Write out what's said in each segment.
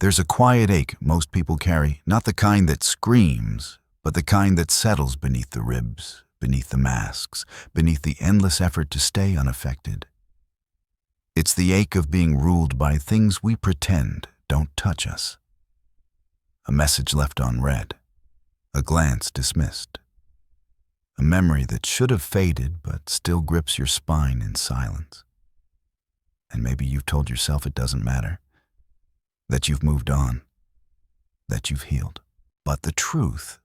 There's a quiet ache most people carry, not the kind that screams, but the kind that settles beneath the ribs, beneath the masks, beneath the endless effort to stay unaffected. It's the ache of being ruled by things we pretend don't touch us. A message left unread, a glance dismissed, a memory that should have faded but still grips your spine in silence. And maybe you've told yourself it doesn't matter, that you've moved on, that you've healed. But the truth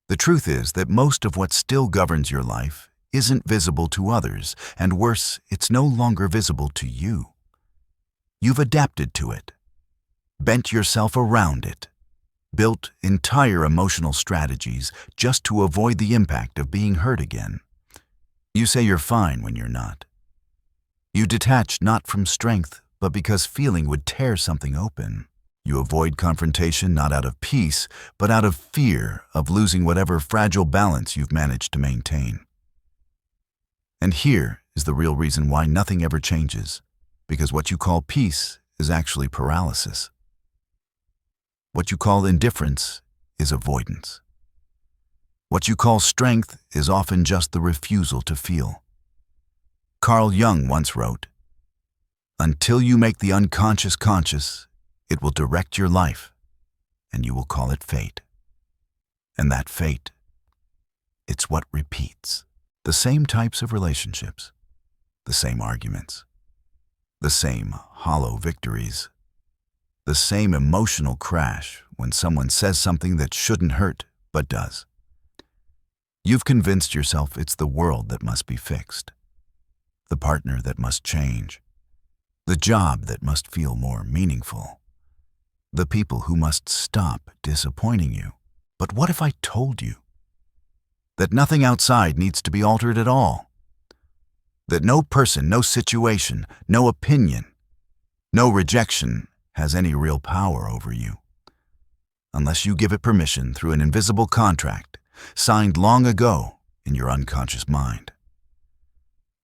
is that most of what still governs your life isn't visible to others, and worse, it's no longer visible to you. You've adapted to it, bent yourself around it, built entire emotional strategies just to avoid the impact of being hurt again. You say you're fine when you're not. You detach not from strength, but because feeling would tear something open. You avoid confrontation not out of peace, but out of fear of losing whatever fragile balance you've managed to maintain. And here is the real reason why nothing ever changes, because what you call peace is actually paralysis. What you call indifference is avoidance. What you call strength is often just the refusal to feel. Carl Jung once wrote, "Until you make the unconscious conscious, it will direct your life, and you will call it fate. And that fate, it's what repeats. The same types of relationships, the same arguments, the same hollow victories, the same emotional crash when someone says something that shouldn't hurt but does. You've convinced yourself it's the world that must be fixed, the partner that must change, the job that must feel more meaningful, the people who must stop disappointing you. But what if I told you that nothing outside needs to be altered at all? That no person, no situation, no opinion, no rejection has any real power over you, unless you give it permission through an invisible contract signed long ago in your unconscious mind.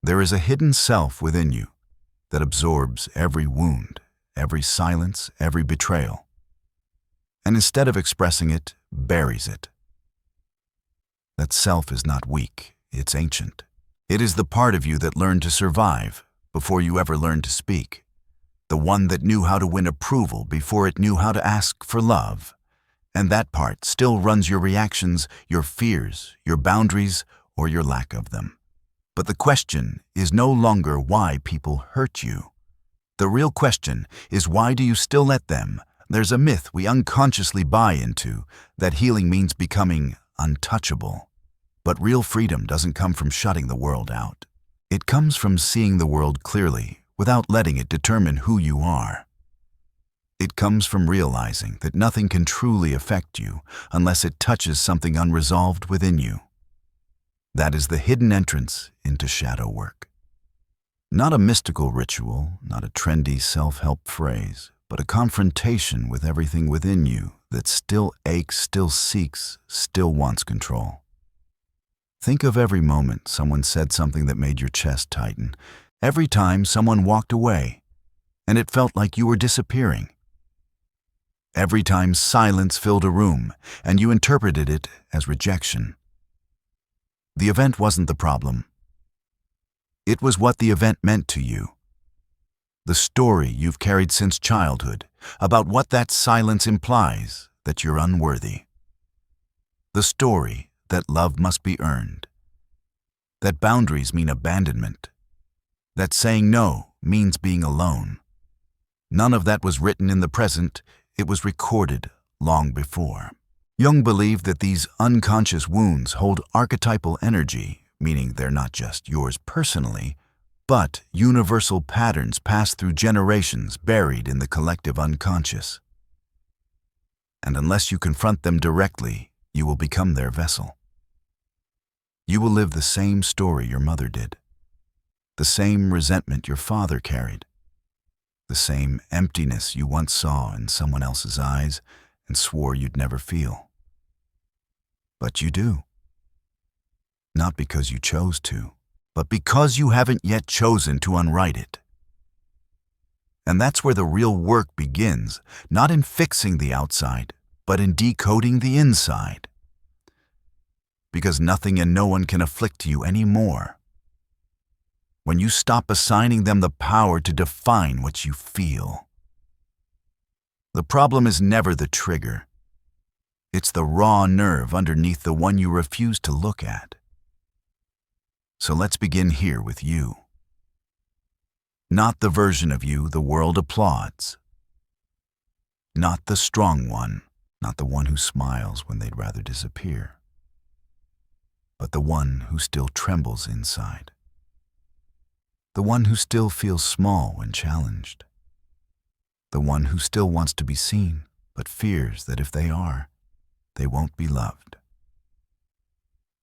There is a hidden self within you that absorbs every wound, every silence, every betrayal, and instead of expressing it, buries it. That self is not weak, it's ancient. It is the part of you that learned to survive before you ever learned to speak, the one that knew how to win approval before it knew how to ask for love. And that part still runs your reactions, your fears, your boundaries, or your lack of them. But the question is no longer why people hurt you. The real question is, why do you still let them? There's a myth we unconsciously buy into, that healing means becoming untouchable. But real freedom doesn't come from shutting the world out. It comes from seeing the world clearly without letting it determine who you are. It comes from realizing that nothing can truly affect you unless it touches something unresolved within you. That is the hidden entrance into shadow work. Not a mystical ritual, not a trendy self-help phrase, but a confrontation with everything within you that still aches, still seeks, still wants control. Think of every moment someone said something that made your chest tighten, every time someone walked away and it felt like you were disappearing, every time silence filled a room and you interpreted it as rejection. The event wasn't the problem. It was what the event meant to you. The story you've carried since childhood about what that silence implies, that you're unworthy. The story that love must be earned, that boundaries mean abandonment, that saying no means being alone. None of that was written in the present, it was recorded long before. Jung believed that these unconscious wounds hold archetypal energy, meaning they're not just yours personally, but universal patterns passed through generations buried in the collective unconscious. And unless you confront them directly, you will become their vessel. You will live the same story your mother did, the same resentment your father carried, the same emptiness you once saw in someone else's eyes and swore you'd never feel. But you do. Not because you chose to, but because you haven't yet chosen to unwrite it. And that's where the real work begins, not in fixing the outside, but in decoding the inside. Because nothing and no one can afflict you anymore. When you stop assigning them the power to define what you feel. The problem is never the trigger. It's the raw nerve underneath the one you refuse to look at. So let's begin here with you. Not the version of you the world applauds. Not the strong one, not the one who smiles when they'd rather disappear. But the one who still trembles inside. The one who still feels small when challenged. The one who still wants to be seen, but fears that if they are, they won't be loved.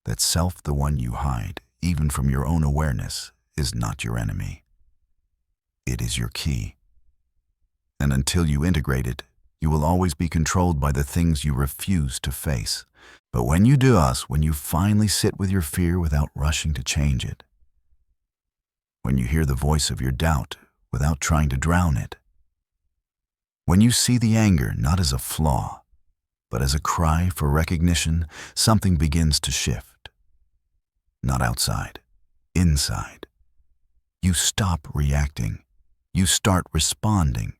That self, the one you hide, even from your own awareness, is not your enemy. It is your key. And until you integrate it, you will always be controlled by the things you refuse to face. But when you do, when you finally sit with your fear without rushing to change it, when you hear the voice of your doubt without trying to drown it, when you see the anger not as a flaw, but as a cry for recognition, something begins to shift. Not outside, inside. You stop reacting. You start responding.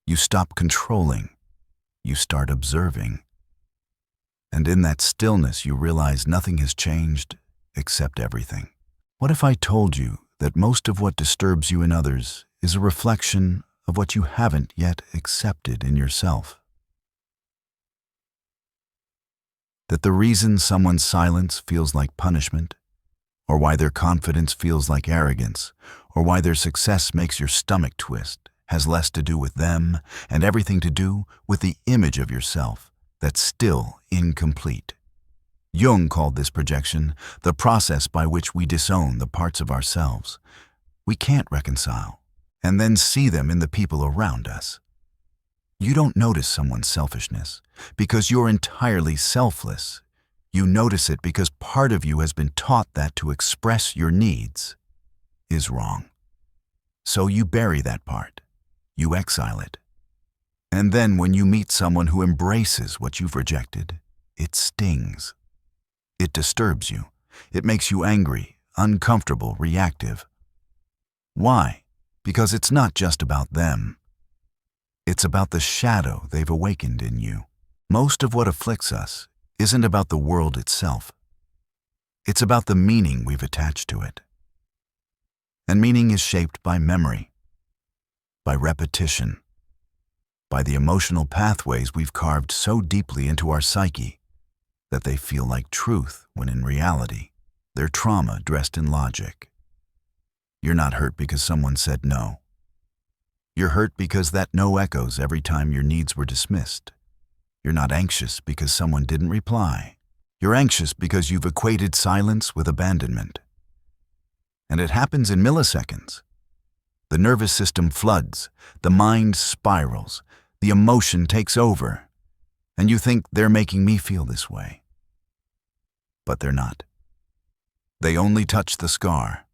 You stop controlling. You start observing. And in that stillness, you realize nothing has changed except everything. What if I told you that most of what disturbs you in others is a reflection of what you haven't yet accepted in yourself? That the reason someone's silence feels like punishment, or why their confidence feels like arrogance, or why their success makes your stomach twist, has less to do with them and everything to do with the image of yourself that's still incomplete. Jung called this projection the process by which we disown the parts of ourselves we can't reconcile, and then see them in the people around us. You don't notice someone's selfishness because you're entirely selfless. You notice it because part of you has been taught that to express your needs is wrong. So you bury that part. You exile it. And then when you meet someone who embraces what you've rejected, it stings. It disturbs you. It makes you angry, uncomfortable, reactive. Why? Because it's not just about them. It's about the shadow they've awakened in you. Most of what afflicts us isn't about the world itself. It's about the meaning we've attached to it. And meaning is shaped by memory, by repetition, by the emotional pathways we've carved so deeply into our psyche that they feel like truth when in reality, they're trauma dressed in logic. You're not hurt because someone said no. You're hurt because that no echoes every time your needs were dismissed. You're not anxious because someone didn't reply. You're anxious because you've equated silence with abandonment. And it happens in milliseconds. The nervous system floods, the mind spirals, the emotion takes over, and you think they're making me feel this way. But they're not. They only touch the scar.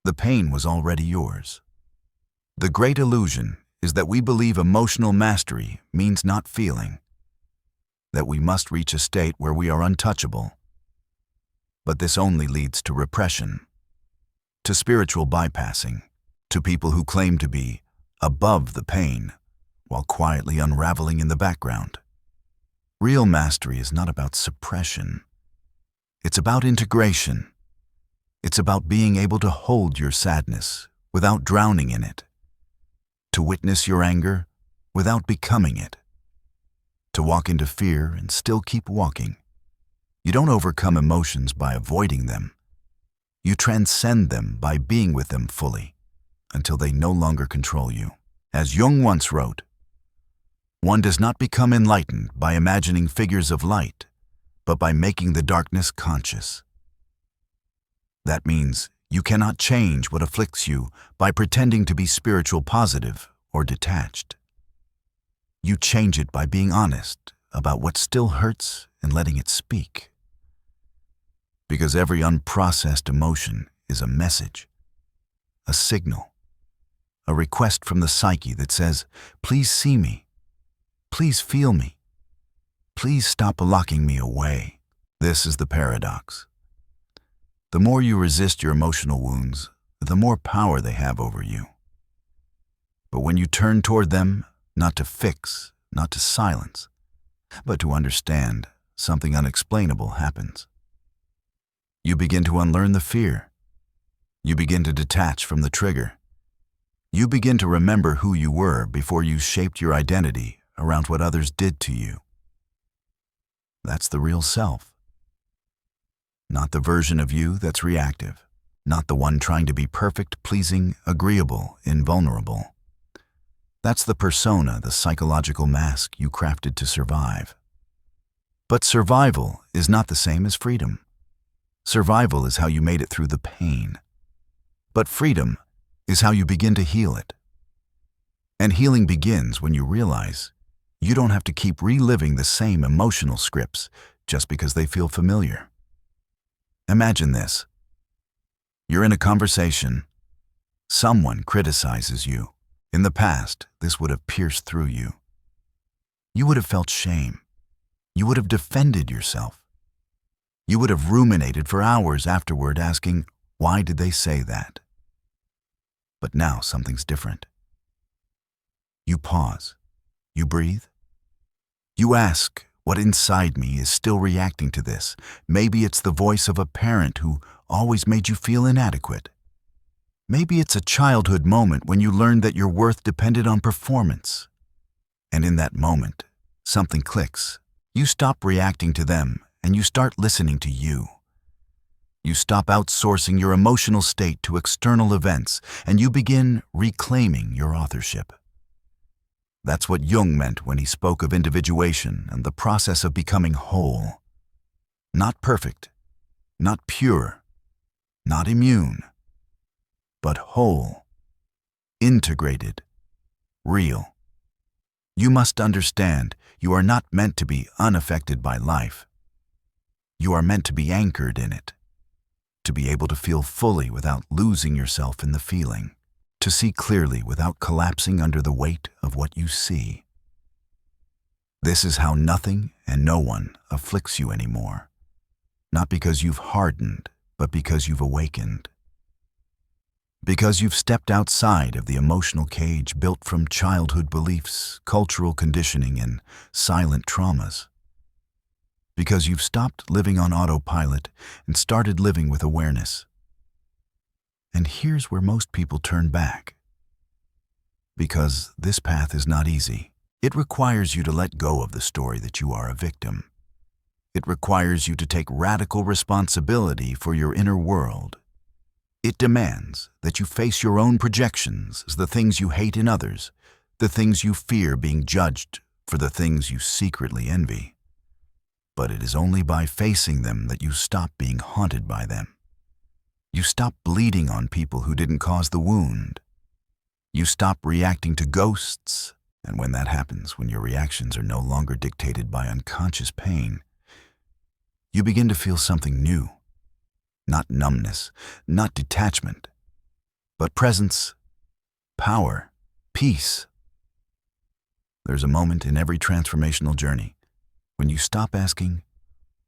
The pain was already yours. The great illusion is that we believe emotional mastery means not feeling, that we must reach a state where we are untouchable. But this only leads to repression, to spiritual bypassing, to people who claim to be above the pain while quietly unraveling in the background. Real mastery is not about suppression. It's about integration. It's about being able to hold your sadness without drowning in it, to witness your anger without becoming it, to walk into fear and still keep walking. You don't overcome emotions by avoiding them. You transcend them by being with them fully until they no longer control you. As Jung once wrote, one does not become enlightened by imagining figures of light, but by making the darkness conscious. That means you cannot change what afflicts you by pretending to be spiritual positive or detached. You change it by being honest about what still hurts and letting it speak. Because every unprocessed emotion is a message, a signal, a request from the psyche that says, please see me, please feel me, please stop locking me away. This is the paradox. The more you resist your emotional wounds, the more power they have over you. But when you turn toward them, not to fix, not to silence, but to understand, something unexplainable happens. You begin to unlearn the fear. You begin to detach from the trigger. You begin to remember who you were before you shaped your identity around what others did to you. That's the real self. Not the version of you that's reactive. Not the one trying to be perfect, pleasing, agreeable, invulnerable. That's the persona, the psychological mask you crafted to survive. But survival is not the same as freedom. Survival is how you made it through the pain. But freedom is how you begin to heal it. And healing begins when you realize you don't have to keep reliving the same emotional scripts just because they feel familiar. Imagine this. You're in a conversation. Someone criticizes you. In the past, this would have pierced through you. You would have felt shame. You would have defended yourself. You would have ruminated for hours afterward asking, why did they say that? But now something's different. You pause. You breathe. You ask, what inside me is still reacting to this? Maybe it's the voice of a parent who always made you feel inadequate. Maybe it's a childhood moment when you learned that your worth depended on performance. And in that moment, something clicks. You stop reacting to them and you start listening to you. You stop outsourcing your emotional state to external events and you begin reclaiming your authorship. That's what Jung meant when he spoke of individuation and the process of becoming whole. Not perfect, not pure, not immune, but whole, integrated, real. You must understand you are not meant to be unaffected by life. You are meant to be anchored in it, to be able to feel fully without losing yourself in the feeling, to see clearly without collapsing under the weight of what you see. This is how nothing and no one afflicts you anymore, not because you've hardened, but because you've awakened. Because you've stepped outside of the emotional cage built from childhood beliefs, cultural conditioning, and silent traumas. Because you've stopped living on autopilot and started living with awareness. And here's where most people turn back. Because this path is not easy. It requires you to let go of the story that you are a victim. It requires you to take radical responsibility for your inner world. It demands that you face your own projections as the things you hate in others, the things you fear being judged for the things you secretly envy. But it is only by facing them that you stop being haunted by them. You stop bleeding on people who didn't cause the wound. You stop reacting to ghosts, and when that happens, when your reactions are no longer dictated by unconscious pain, you begin to feel something new. Not numbness, not detachment, but presence, power, peace. There's a moment in every transformational journey when you stop asking,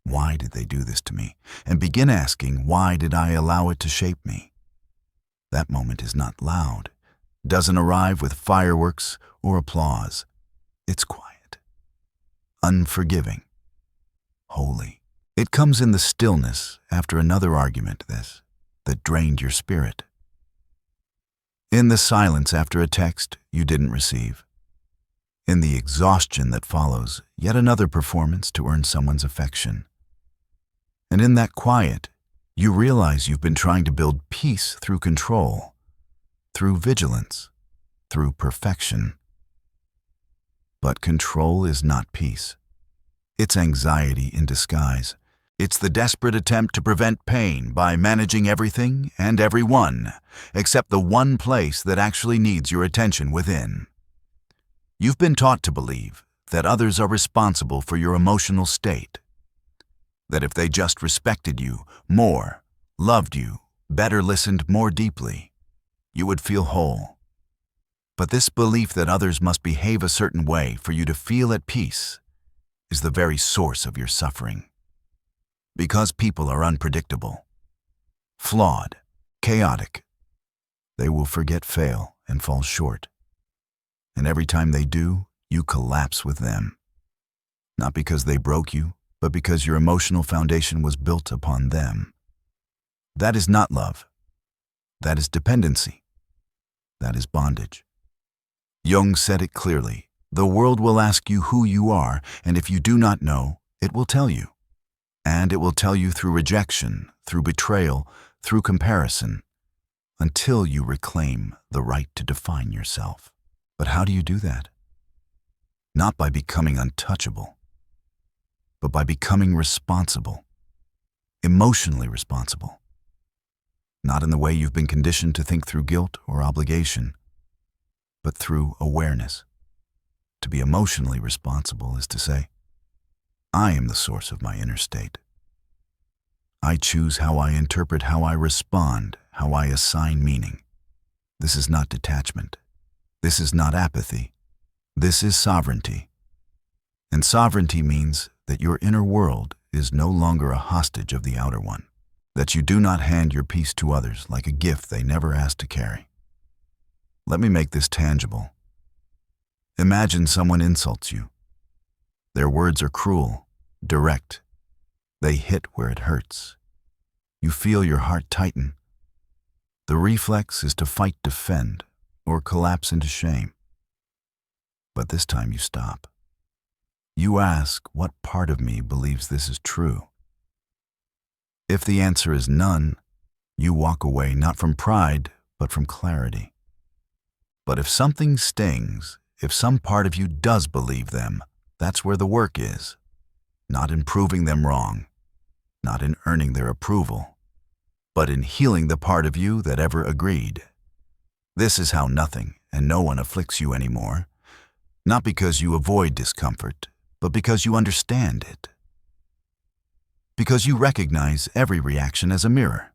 why did they do this to me? And begin asking, why did I allow it to shape me? That moment is not loud, doesn't arrive with fireworks or applause. It's quiet, unforgiving, holy. It comes in the stillness after another argument, that drained your spirit. In the silence after a text you didn't receive. In the exhaustion that follows yet another performance to earn someone's affection. And in that quiet, you realize you've been trying to build peace through control, through vigilance, through perfection. But control is not peace. It's anxiety in disguise. It's the desperate attempt to prevent pain by managing everything and everyone, except the one place that actually needs your attention within. You've been taught to believe that others are responsible for your emotional state. That if they just respected you more, loved you, better listened more deeply, you would feel whole. But this belief that others must behave a certain way for you to feel at peace is the very source of your suffering. Because people are unpredictable, flawed, chaotic, they will forget, fail, and fall short. And every time they do, you collapse with them. Not because they broke you, but because your emotional foundation was built upon them. That is not love. That is dependency. That is bondage. Jung said it clearly. The world will ask you who you are, and if you do not know, it will tell you. And it will tell you through rejection, through betrayal, through comparison, until you reclaim the right to define yourself. But how do you do that? Not by becoming untouchable, but by becoming responsible, emotionally responsible. Not in the way you've been conditioned to think through guilt or obligation, but through awareness. To be emotionally responsible is to say, I am the source of my inner state. I choose how I interpret, how I respond, how I assign meaning. This is not detachment. This is not apathy. This is sovereignty. And sovereignty means that your inner world is no longer a hostage of the outer one, that you do not hand your peace to others like a gift they never asked to carry. Let me make this tangible. Imagine someone insults you. Their words are cruel, direct. They hit where it hurts. You feel your heart tighten. The reflex is to fight, defend, or collapse into shame. But this time you stop. You ask, what part of me believes this is true? If the answer is none, you walk away not from pride, but from clarity. But if something stings, if some part of you does believe them, that's where the work is. Not in proving them wrong, not in earning their approval, but in healing the part of you that ever agreed. This is how nothing and no one afflicts you anymore, not because you avoid discomfort, but because you understand it. Because you recognize every reaction as a mirror,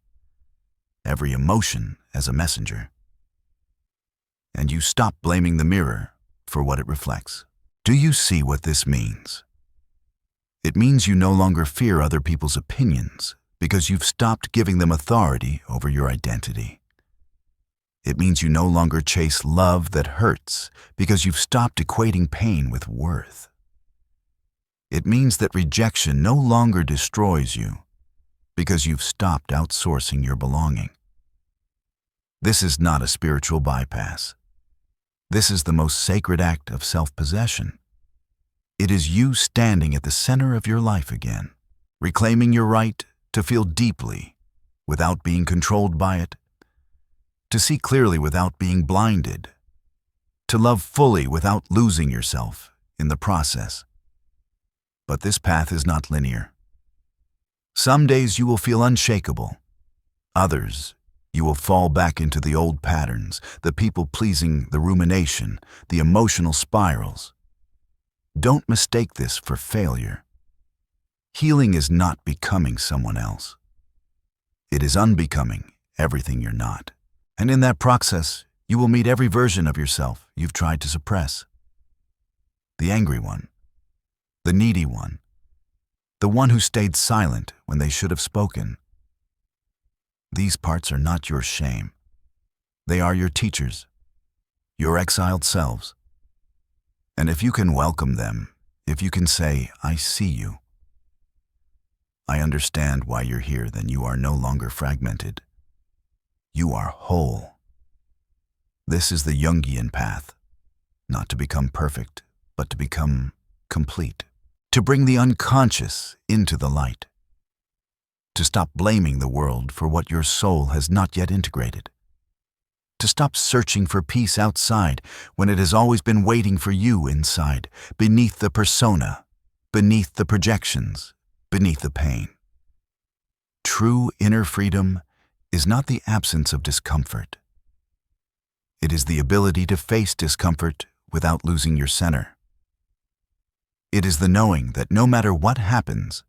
every emotion as a messenger. And you stop blaming the mirror for what it reflects. Do you see what this means? It means you no longer fear other people's opinions because you've stopped giving them authority over your identity. It means you no longer chase love that hurts because you've stopped equating pain with worth. It means that rejection no longer destroys you because you've stopped outsourcing your belonging. This is not a spiritual bypass. This is the most sacred act of self-possession. It is you standing at the center of your life again, reclaiming your right to feel deeply without being controlled by it, to see clearly without being blinded, to love fully without losing yourself in the process. But this path is not linear. Some days you will feel unshakable. Others, you will fall back into the old patterns, the people-pleasing, the rumination, the emotional spirals. Don't mistake this for failure. Healing is not becoming someone else. It is unbecoming everything you're not. And in that process, you will meet every version of yourself you've tried to suppress. The angry one, the needy one, the one who stayed silent when they should have spoken. These parts are not your shame. They are your teachers, your exiled selves. And if you can welcome them, if you can say, I see you, I understand why you're here, then you are no longer fragmented. You are whole. This is the Jungian path, not to become perfect, but to become complete. To bring the unconscious into the light. To stop blaming the world for what your soul has not yet integrated. To stop searching for peace outside when it has always been waiting for you inside, beneath the persona, beneath the projections, beneath the pain. True inner freedom is not the absence of discomfort. It is the ability to face discomfort without losing your center. It is the knowing that no matter what happens,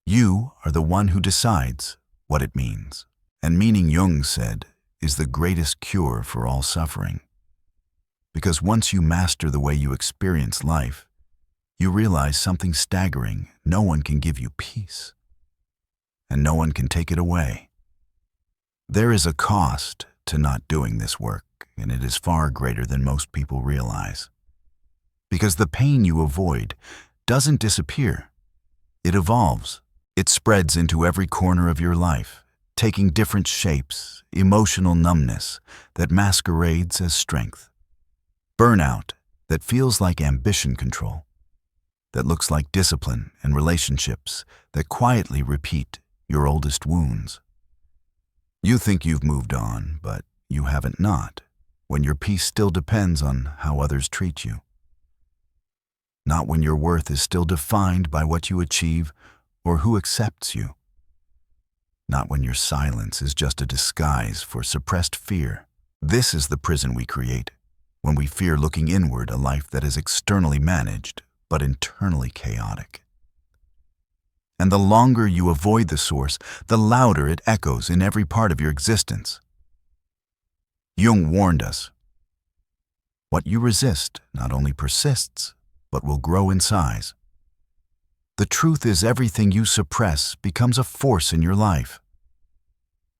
you are the one who decides what it means. And meaning, Jung said, is the greatest cure for all suffering. Because once you master the way you experience life, you realize something staggering. No one can give you peace, and no one can take it away. There is a cost to not doing this work, and it is far greater than most people realize. Because the pain you avoid doesn't disappear. It evolves. It spreads into every corner of your life, taking different shapes, emotional numbness that masquerades as strength, burnout that feels like ambition control, that looks like discipline and relationships that quietly repeat your oldest wounds. You think you've moved on, but you haven't not, when your peace still depends on how others treat you. Not when your worth is still defined by what you achieve or who accepts you. Not when your silence is just a disguise for suppressed fear. This is the prison we create when we fear looking inward a life that is externally managed but internally chaotic. And the longer you avoid the source, the louder it echoes in every part of your existence. Jung warned us, what you resist not only persists, but will grow in size. The truth is, everything you suppress becomes a force in your life.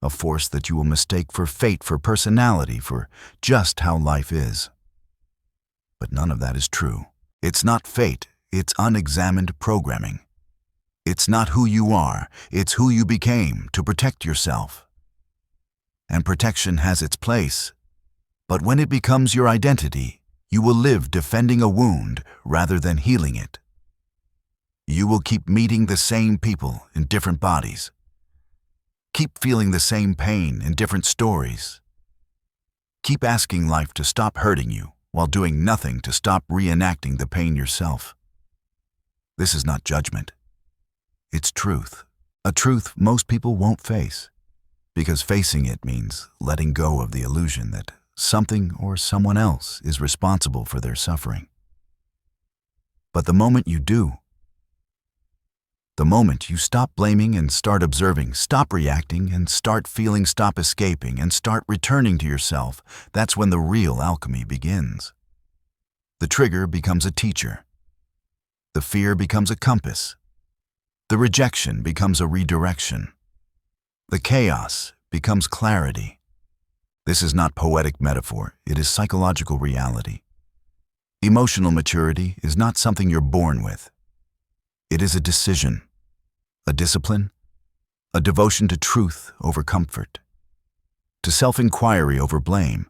A force that you will mistake for fate, for personality, for just how life is. But none of that is true. It's not fate, it's unexamined programming. It's not who you are, it's who you became to protect yourself. And protection has its place. But when it becomes your identity, you will live defending a wound rather than healing it. You will keep meeting the same people in different bodies. Keep feeling the same pain in different stories. Keep asking life to stop hurting you while doing nothing to stop reenacting the pain yourself. This is not judgment. It's truth. A truth most people won't face, because facing it means letting go of the illusion that something or someone else is responsible for their suffering. But the moment you do, the moment you stop blaming and start observing, stop reacting and start feeling, stop escaping and start returning to yourself, that's when the real alchemy begins. The trigger becomes a teacher. The fear becomes a compass. The rejection becomes a redirection. The chaos becomes clarity. This is not poetic metaphor, it is psychological reality. Emotional maturity is not something you're born with. It is a decision, a discipline, a devotion to truth over comfort, to self-inquiry over blame,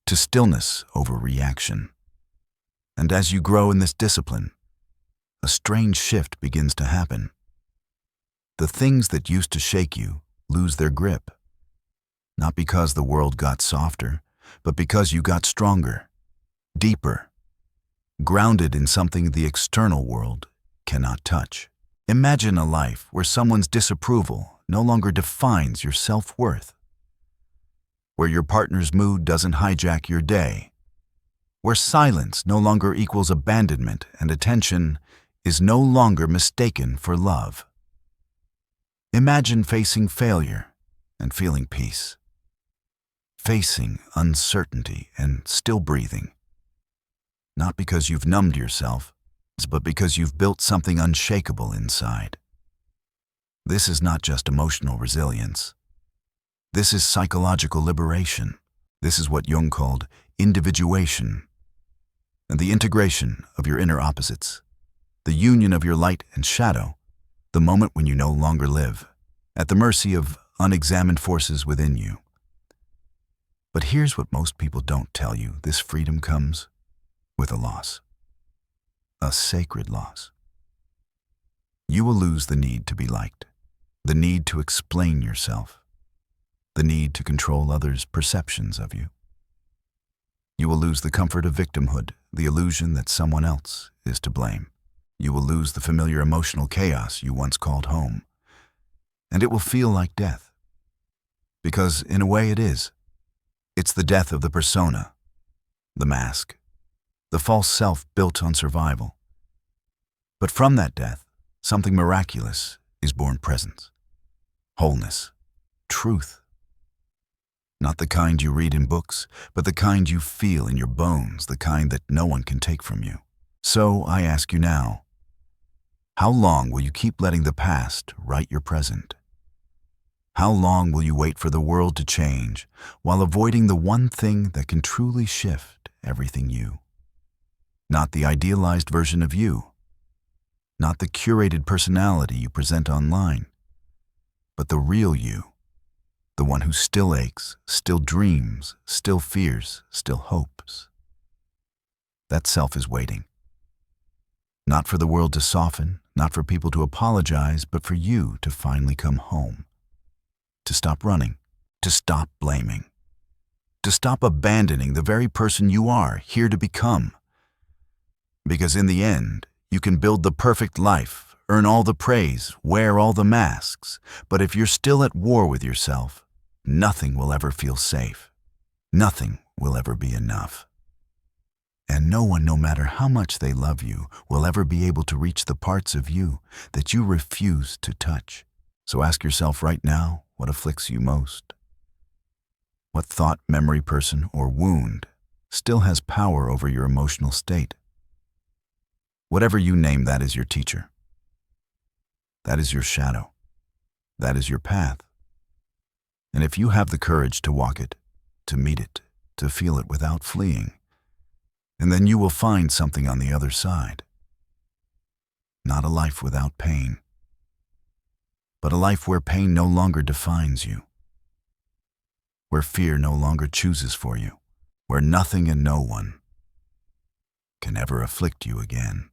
to stillness over reaction. And as you grow in this discipline, a strange shift begins to happen. The things that used to shake you lose their grip. Not because the world got softer, but because you got stronger, deeper, grounded in something the external world cannot touch. Imagine a life where someone's disapproval no longer defines your self-worth, where your partner's mood doesn't hijack your day, where silence no longer equals abandonment and attention is no longer mistaken for love. Imagine facing failure and feeling peace. Facing uncertainty and still breathing. Not because you've numbed yourself, but because you've built something unshakable inside. This is not just emotional resilience. This is psychological liberation. This is what Jung called individuation, and the integration of your inner opposites, the union of your light and shadow, the moment when you no longer live at the mercy of unexamined forces within you. But here's what most people don't tell you. This freedom comes with a loss. A sacred loss. You will lose the need to be liked, the need to explain yourself, the need to control others' perceptions of you. You will lose the comfort of victimhood, the illusion that someone else is to blame. You will lose the familiar emotional chaos you once called home. And it will feel like death. Because in a way it is. It's the death of the persona, the mask, the false self built on survival. But from that death, something miraculous is born: presence, wholeness, truth. Not the kind you read in books, but the kind you feel in your bones, the kind that no one can take from you. So I ask you now, how long will you keep letting the past write your present? How long will you wait for the world to change while avoiding the one thing that can truly shift everything you? Not the idealized version of you, not the curated personality you present online, but the real you, the one who still aches, still dreams, still fears, still hopes. That self is waiting. Not for the world to soften, not for people to apologize, but for you to finally come home. To stop running, to stop blaming, to stop abandoning the very person you are here to become. Because in the end, you can build the perfect life, earn all the praise, wear all the masks, but if you're still at war with yourself, nothing will ever feel safe. Nothing will ever be enough. And no one, no matter how much they love you, will ever be able to reach the parts of you that you refuse to touch. So ask yourself right now, what afflicts you most? What thought, memory, person, or wound still has power over your emotional state? Whatever you name, that is your teacher. That is your shadow. That is your path. And if you have the courage to walk it, to meet it, to feel it without fleeing, and then you will find something on the other side. Not a life without pain, but a life where pain no longer defines you, where fear no longer chooses for you, where nothing and no one can ever afflict you again.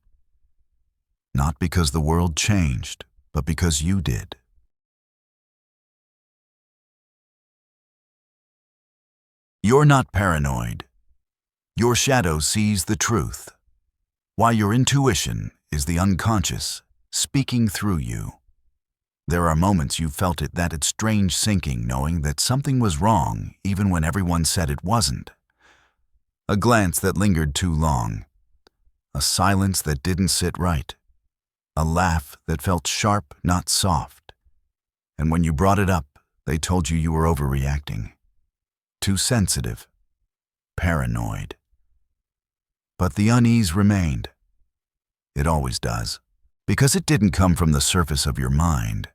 Not because the world changed, but because you did. You're not paranoid. Your shadow sees the truth, while your intuition is the unconscious speaking through you. There are moments you felt it, that strange sinking, knowing that something was wrong even when everyone said it wasn't. A glance that lingered too long. A silence that didn't sit right. A laugh that felt sharp, not soft. And when you brought it up, they told you were overreacting. Too sensitive. Paranoid. But the unease remained. It always does. Because it didn't come from the surface of your mind.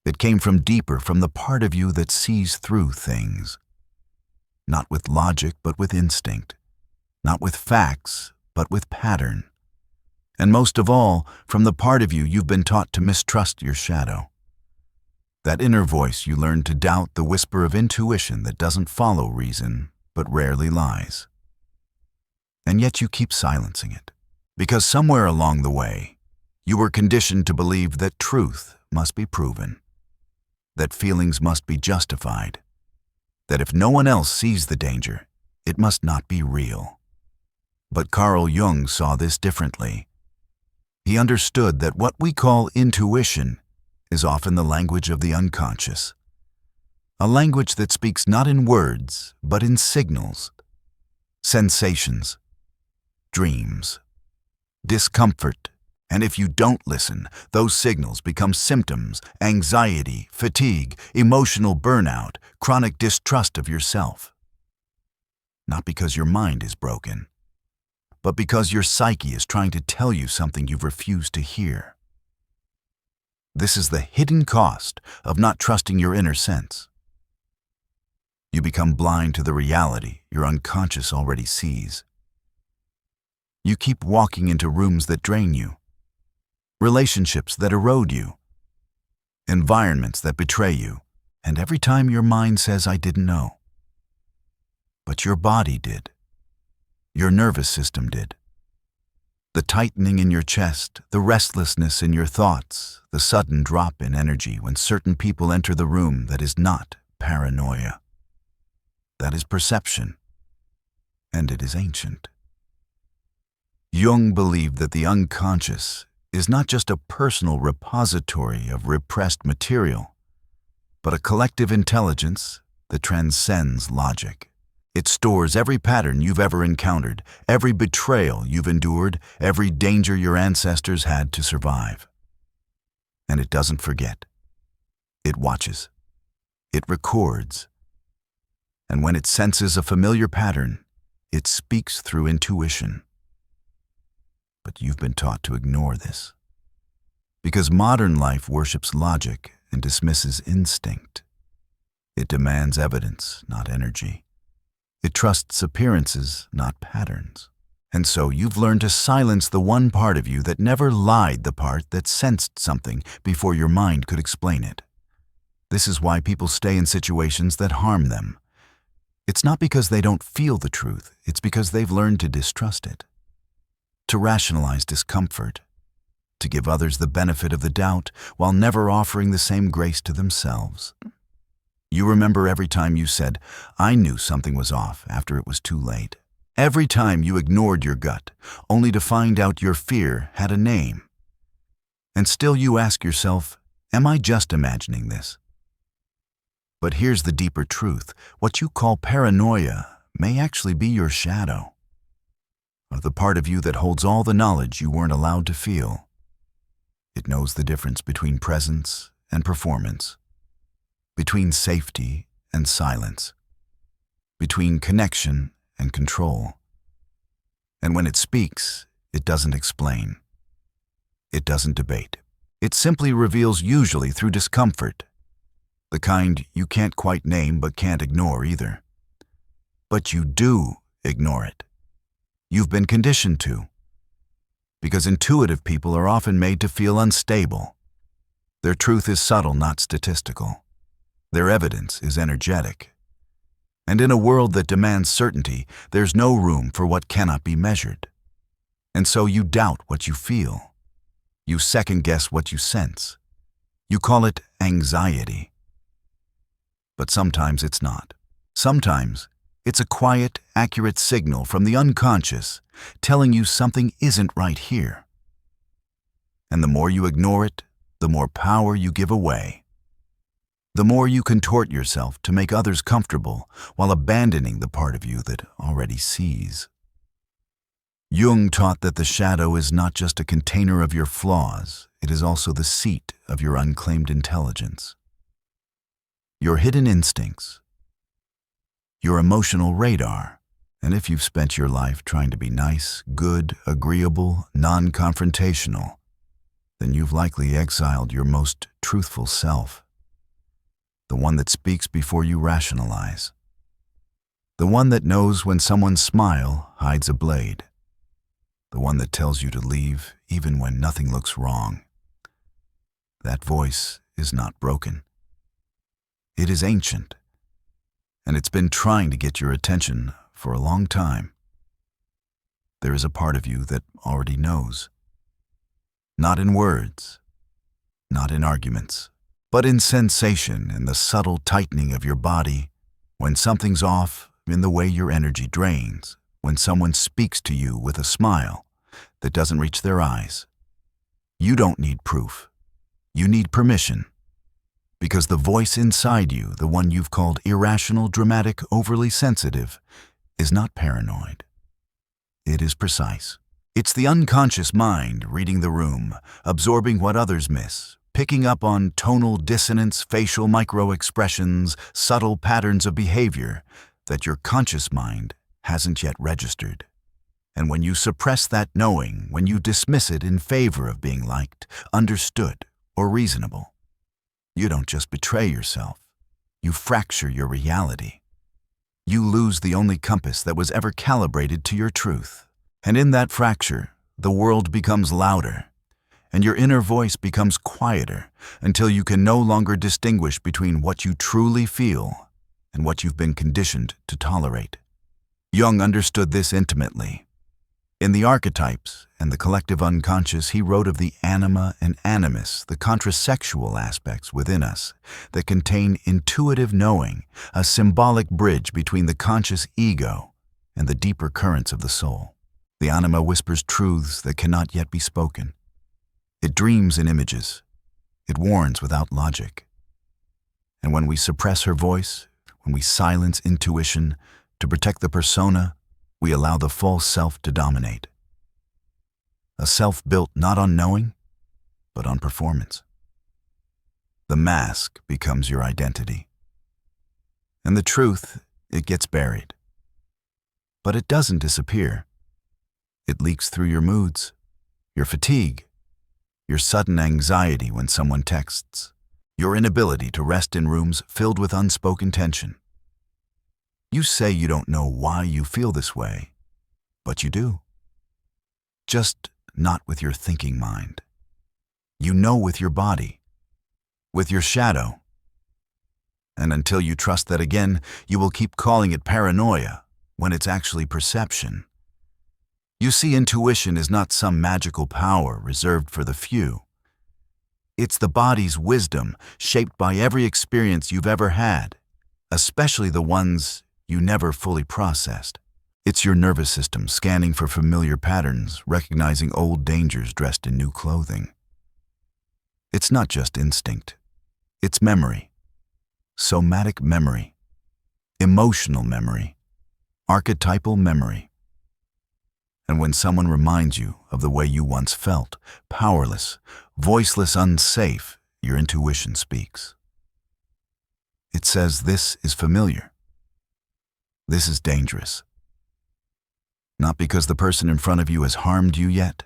It came from deeper, from the part of you that sees through things. Not with logic, but with instinct. Not with facts, but with pattern. And most of all, from the part of you you've been taught to mistrust your shadow. That inner voice you learned to doubt, the whisper of intuition that doesn't follow reason, but rarely lies. And yet you keep silencing it. Because somewhere along the way, you were conditioned to believe that truth must be proven. That feelings must be justified. That if no one else sees the danger, it must not be real. But Carl Jung saw this differently. He understood that what we call intuition is often the language of the unconscious. A language that speaks not in words, but in signals, sensations, dreams, discomfort. And if you don't listen, those signals become symptoms, anxiety, fatigue, emotional burnout, chronic distrust of yourself. Not because your mind is broken, but because your psyche is trying to tell you something you've refused to hear. This is the hidden cost of not trusting your inner sense. You become blind to the reality your unconscious already sees. You keep walking into rooms that drain you, relationships that erode you, environments that betray you, and every time your mind says, "I didn't know." But your body did. Your nervous system did. The tightening in your chest, the restlessness in your thoughts, the sudden drop in energy when certain people enter the room, that is not paranoia. That is perception, and it is ancient. Jung believed that the unconscious is not just a personal repository of repressed material, but a collective intelligence that transcends logic. It stores every pattern you've ever encountered, every betrayal you've endured, every danger your ancestors had to survive. And it doesn't forget. It watches. It records. And when it senses a familiar pattern, it speaks through intuition. But you've been taught to ignore this. Because modern life worships logic and dismisses instinct. It demands evidence, not energy. It trusts appearances, not patterns. And so you've learned to silence the one part of you that never lied, the part that sensed something before your mind could explain it. This is why people stay in situations that harm them. It's not because they don't feel the truth, it's because they've learned to distrust it, to rationalize discomfort, to give others the benefit of the doubt while never offering the same grace to themselves. You remember every time you said, "I knew something was off," after it was too late. Every time you ignored your gut, only to find out your fear had a name. And still you ask yourself, am I just imagining this? But here's the deeper truth. What you call paranoia may actually be your shadow, or the part of you that holds all the knowledge you weren't allowed to feel. It knows the difference between presence and performance, between safety and silence, between connection and control. And when it speaks, it doesn't explain. It doesn't debate. It simply reveals, usually through discomfort, the kind you can't quite name but can't ignore either. But you do ignore it. You've been conditioned to. Because intuitive people are often made to feel unstable. Their truth is subtle, not statistical. Their evidence is energetic. And in a world that demands certainty, there's no room for what cannot be measured. And so you doubt what you feel. You second-guess what you sense. You call it anxiety. But sometimes it's not. Sometimes it's a quiet, accurate signal from the unconscious telling you something isn't right here. And the more you ignore it, the more power you give away. The more you contort yourself to make others comfortable while abandoning the part of you that already sees. Jung taught that the shadow is not just a container of your flaws, it is also the seat of your unclaimed intelligence. Your hidden instincts, your emotional radar. And if you've spent your life trying to be nice, good, agreeable, non-confrontational, then you've likely exiled your most truthful self. The one that speaks before you rationalize. The one that knows when someone's smile hides a blade. The one that tells you to leave even when nothing looks wrong. That voice is not broken. It is ancient, and it's been trying to get your attention for a long time. There is a part of you that already knows. Not in words, not in arguments, but in sensation and the subtle tightening of your body, when something's off in the way your energy drains, when someone speaks to you with a smile that doesn't reach their eyes. You don't need proof. You need permission. Because the voice inside you, the one you've called irrational, dramatic, overly sensitive, is not paranoid. It is precise. It's the unconscious mind reading the room, absorbing what others miss, picking up on tonal dissonance, facial micro-expressions, subtle patterns of behavior that your conscious mind hasn't yet registered. And when you suppress that knowing, when you dismiss it in favor of being liked, understood, or reasonable, you don't just betray yourself, you fracture your reality. You lose the only compass that was ever calibrated to your truth. And in that fracture, the world becomes louder, and your inner voice becomes quieter until you can no longer distinguish between what you truly feel and what you've been conditioned to tolerate. Jung understood this intimately. In the archetypes and the collective unconscious, he wrote of the anima and animus, the contrasexual aspects within us that contain intuitive knowing, a symbolic bridge between the conscious ego and the deeper currents of the soul. The anima whispers truths that cannot yet be spoken. It dreams in images. It warns without logic. And when we suppress her voice, when we silence intuition to protect the persona, we allow the false self to dominate. A self built not on knowing, but on performance. The mask becomes your identity. And the truth It gets buried. But it doesn't disappear. It leaks through your moods, your fatigue, your sudden anxiety when someone texts, your inability to rest in rooms filled with unspoken tension. You say you don't know why you feel this way, but you do. Just not with your thinking mind. You know with your body, with your shadow. And until you trust that again, you will keep calling it paranoia when it's actually perception. You see, intuition is not some magical power reserved for the few. It's the body's wisdom shaped by every experience you've ever had, especially the ones you never fully processed. It's your nervous system scanning for familiar patterns, recognizing old dangers dressed in new clothing. It's not just instinct. It's memory. Somatic memory. Emotional memory. Archetypal memory. And when someone reminds you of the way you once felt, powerless, voiceless, unsafe, your intuition speaks. It says this is familiar. This is dangerous. Not because the person in front of you has harmed you yet,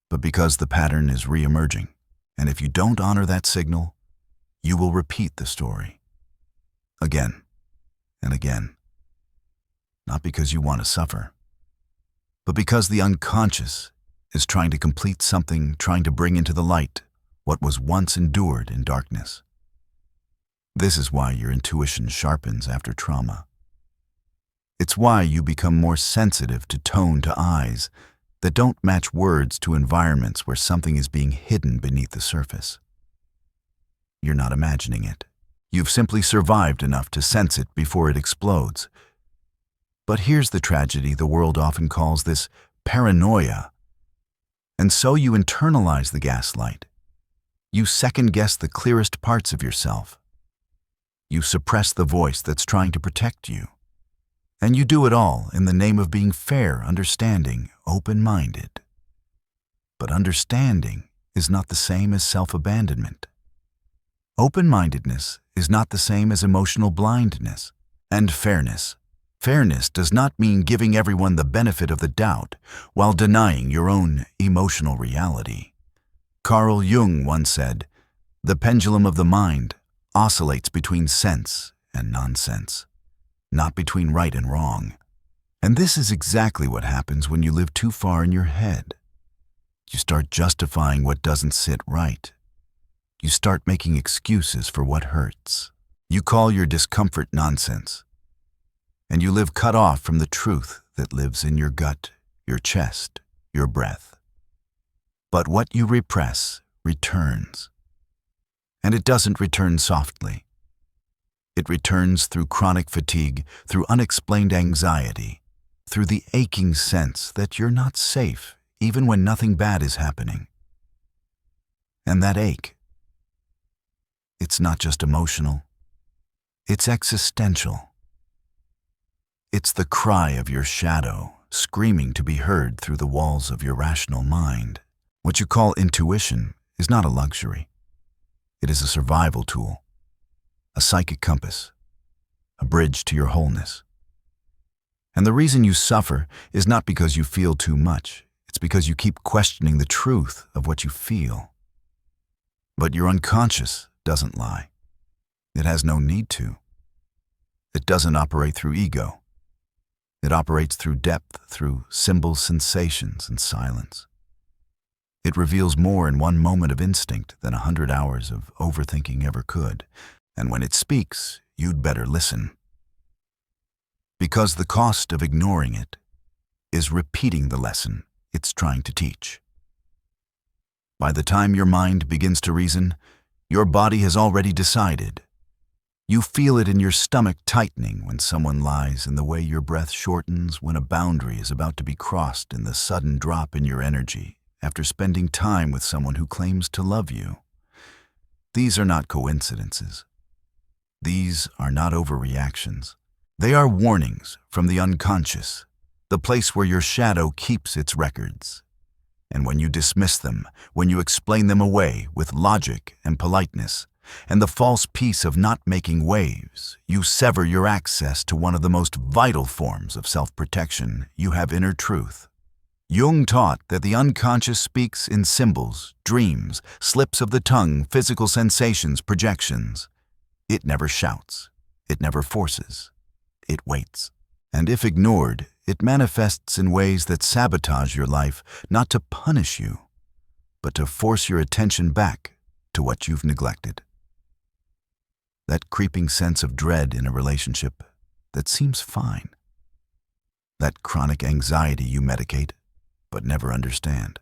but because the pattern is re-emerging. And if you don't honor that signal, you will repeat the story. Again and again. Not because you want to suffer, but because the unconscious is trying to complete something, trying to bring into the light what was once endured in darkness. This is why your intuition sharpens after trauma. It's why you become more sensitive to tone, to eyes that don't match words, to environments where something is being hidden beneath the surface. You're not imagining it. You've simply survived enough to sense it before it explodes. But here's the tragedy: the world often calls this paranoia. And so you internalize the gaslight. You second-guess the clearest parts of yourself. You suppress the voice that's trying to protect you. And you do it all in the name of being fair, understanding, open-minded. But understanding is not the same as self-abandonment. Open-mindedness is not the same as emotional blindness. And fairness. Fairness does not mean giving everyone the benefit of the doubt while denying your own emotional reality. Carl Jung once said, "The pendulum of the mind oscillates between sense and nonsense, not between right and wrong." And this is exactly what happens when you live too far in your head. You start justifying what doesn't sit right. You start making excuses for what hurts. You call your discomfort nonsense. And you live cut off from the truth that lives in your gut, your chest, your breath. But what you repress returns. And it doesn't return softly. It returns through chronic fatigue, through unexplained anxiety, through the aching sense that you're not safe even when nothing bad is happening. And that ache, it's not just emotional, it's existential. It's the cry of your shadow, screaming to be heard through the walls of your rational mind. What you call intuition is not a luxury. It is a survival tool, a psychic compass, a bridge to your wholeness. And the reason you suffer is not because you feel too much. It's because you keep questioning the truth of what you feel. But your unconscious doesn't lie. It has no need to. It doesn't operate through ego. It operates through depth, through symbols, sensations, and silence. It reveals more in one moment of instinct than 100 hours of overthinking ever could. And when it speaks, you'd better listen. Because the cost of ignoring it is repeating the lesson it's trying to teach. By the time your mind begins to reason, your body has already decided. You feel it in your stomach tightening when someone lies, in the way your breath shortens when a boundary is about to be crossed, in the sudden drop in your energy after spending time with someone who claims to love you. These are not coincidences. These are not overreactions. They are warnings from the unconscious, the place where your shadow keeps its records. And when you dismiss them, when you explain them away with logic and politeness, And the false peace of not making waves, you sever your access to one of the most vital forms of self-protection. You have inner truth. Jung taught that the unconscious speaks in symbols, dreams, slips of the tongue, physical sensations, projections. It never shouts. It never forces. It waits. And if ignored, it manifests in ways that sabotage your life, not to punish you, but to force your attention back to what you've neglected. That creeping sense of dread in a relationship that seems fine. That chronic anxiety you medicate but never understand.